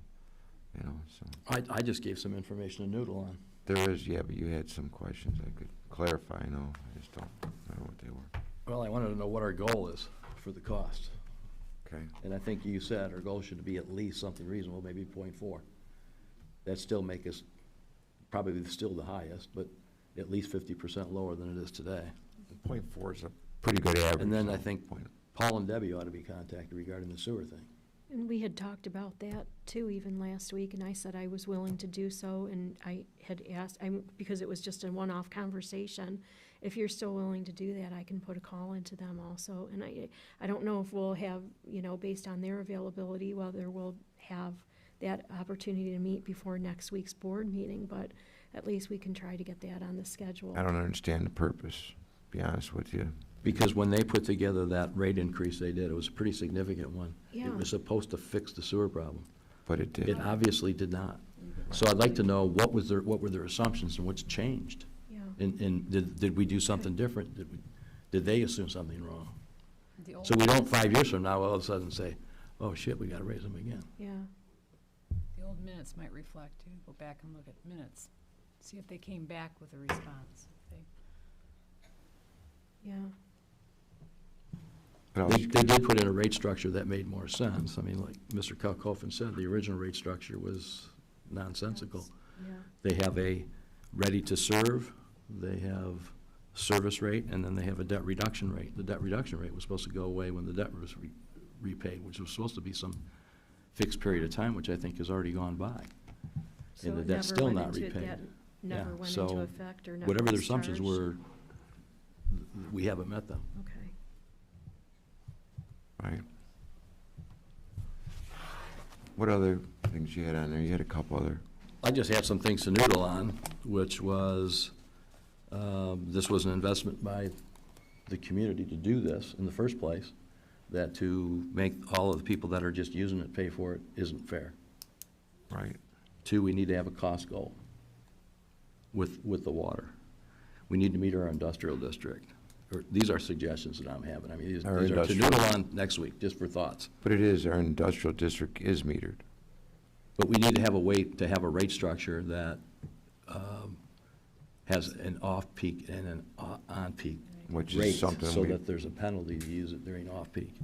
you know, so. I just gave some information to noodle on. There is, yeah, but you had some questions I could clarify, no, I just don't know what they were. Well, I wanted to know what our goal is for the cost. Okay, And I think you said our goal should be at least something reasonable, maybe 0.4. That'd still make us probably still the highest, but at least 50% lower than it is today. 0.4 is a pretty good average. And then I so think point- Paul and Debbie ought to be contacted regarding the sewer thing. And we had talked about that too, even last week, and I said I was willing to do so, and I had asked, because it was just a one-off conversation, if you're still willing to do that, I can put a call into them also. And I don't know if we'll have, you know, based on their availability, whether we'll have that opportunity to meet before next week's board meeting, but at least we can try to get that on the schedule. I don't understand the purpose, to be honest with you. Because when they put together that rate increase they did, it was a pretty significant one. Yeah. It was supposed to fix the sewer problem. But it did. It obviously did not. So I'd like to know what were their assumptions and what's changed? Yeah. And did we do something different? Did they assume something wrong? The old So we don't 5 years from now all of a sudden say, oh shit, we gotta raise them again. Yeah, The old minutes might reflect too. Go back and look at minutes, see if they came back with a response. yeah. But They did put in a rate structure that made more sense. I mean, like Mr. Kalkofen said, the original rate structure was nonsensical. Yeah. They have a ready-to-serve, they have service rate, and then they have a debt reduction rate. The debt reduction rate was supposed to go away when the debt was repaid, which was supposed to be some fixed period of time, which I think has already gone by. So And it that's never still went not into- repaid. that Never Yeah, went so into effect or never whatever their was assumptions charged? were, we haven't met them. Okay. Right. What other things you had on there? You had a couple other. I just had some things to noodle on, which was, this was an investment by the community to do this in the first place, that to make all of the people that are just using it pay for it isn't fair. Right. 2, we need to have a cost goal with the water. We need to meet our industrial district. These are suggestions that I'm having. I mean, these Our are to industrial- noodle on next week, just for thoughts. But it is, our industrial district is metered. But we need to have a way to have a rate structure that has an off-peak and an on-peak Which is rate, something so we- that there's a penalty to use it during off-peak.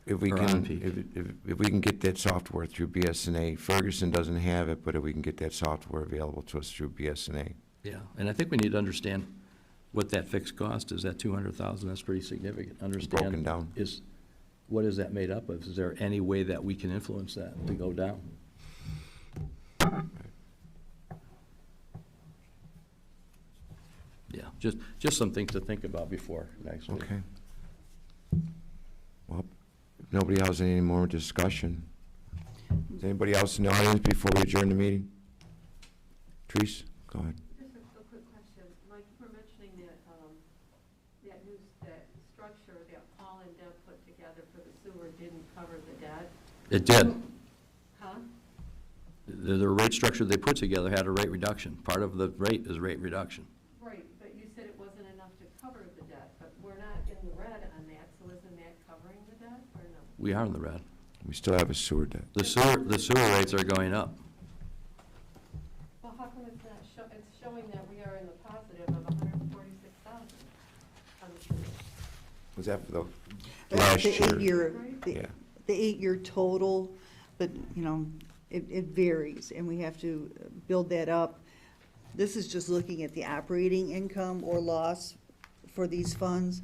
If we Or can, on-peak. if we can get that software through BSNA, Ferguson doesn't have it, but if we can get that software available to us through BSNA. Yeah, and I think we need to understand what that fixed cost is, that 200,000, that's pretty significant. Understand. Broken down. What is that made up of? Is there any way that we can influence that to go down? Yeah, just some things to think about before next week. Okay. Well, if nobody else, any more discussion? Is anybody else in the audience before we adjourn the meeting? Treese, go ahead. Just a quick question. Mike, you were mentioning that, that structure that Paul and Deb put together for the sewer didn't cover the debt. It did. Huh? The rate structure they put together had a rate reduction. Part of the rate is rate reduction. Right, but you said it wasn't enough to cover the debt, but we're not in the red on that, so isn't that covering the debt, or no? We are in the red. We still have a sewer debt. The sewer rates are going up. Well, how come it's not it's showing that we are in the positive of 146,000 on the sewer? Was that for the That's last the year? eight-year, Yeah. the 8-year total, but, you know, it varies, and we have to build that up. This is just looking at the operating income or loss for these funds.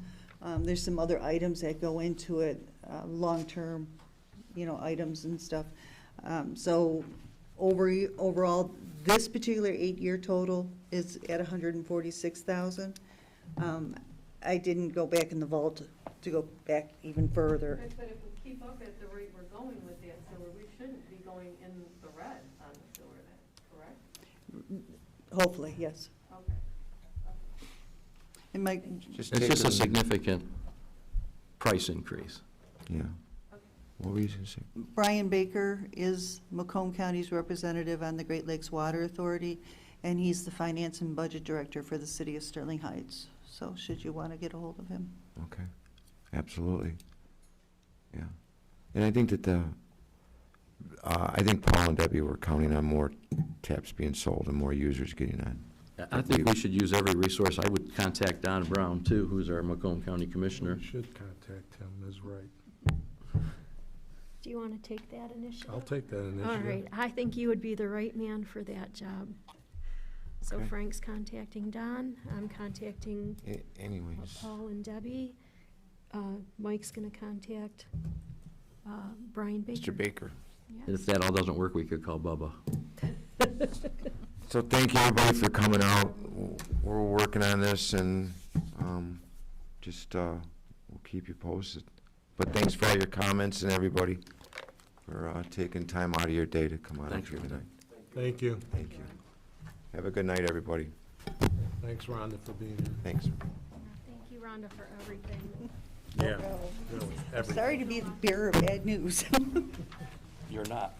There's some other items that go into it, long-term, you know, items and stuff. So overall, this particular 8-year total is at 146,000. I didn't go back in the vault to go back even further. Right, but if we keep up at the rate we're going with that sewer, we shouldn't be going in the red on the sewer then, correct? Hopefully, yes. Okay. And Mike, It's just a significant price increase. Yeah. What were you going to say? Brian Baker is Macomb County's representative on the Great Lakes Water Authority, and he's the finance and budget director for the city of Sterling Heights. So should you want to get a hold of him? Okay, absolutely. Yeah. And I think that I think Paul and Debbie were counting on more taps being sold and more users getting on. I think we should use every resource. I would contact Don Brown, too, who's our Macomb County Commissioner. We should contact him, is right. Do you want to take that initiative? I'll take that initiative. All right, I think you would be the right man for that job. So Okay. Frank's contacting Don, I'm contacting Anyways, Paul and Debbie. Mike's gonna contact Brian Baker. Mr. Baker. And if that all doesn't work, we could call Bubba. So thank you, everybody, for coming out. We're working on this, and just we'll keep you posted. But thanks for all your comments and everybody for taking time out of your day to come out Thanks, here Rhonda. tonight. Thank you. Thank you. Have a good night, everybody. Thanks, Rhonda, for being here. Thanks. Thank you, Rhonda, for everything. Yeah, really, everything. Sorry to be the bearer of bad news. You're not.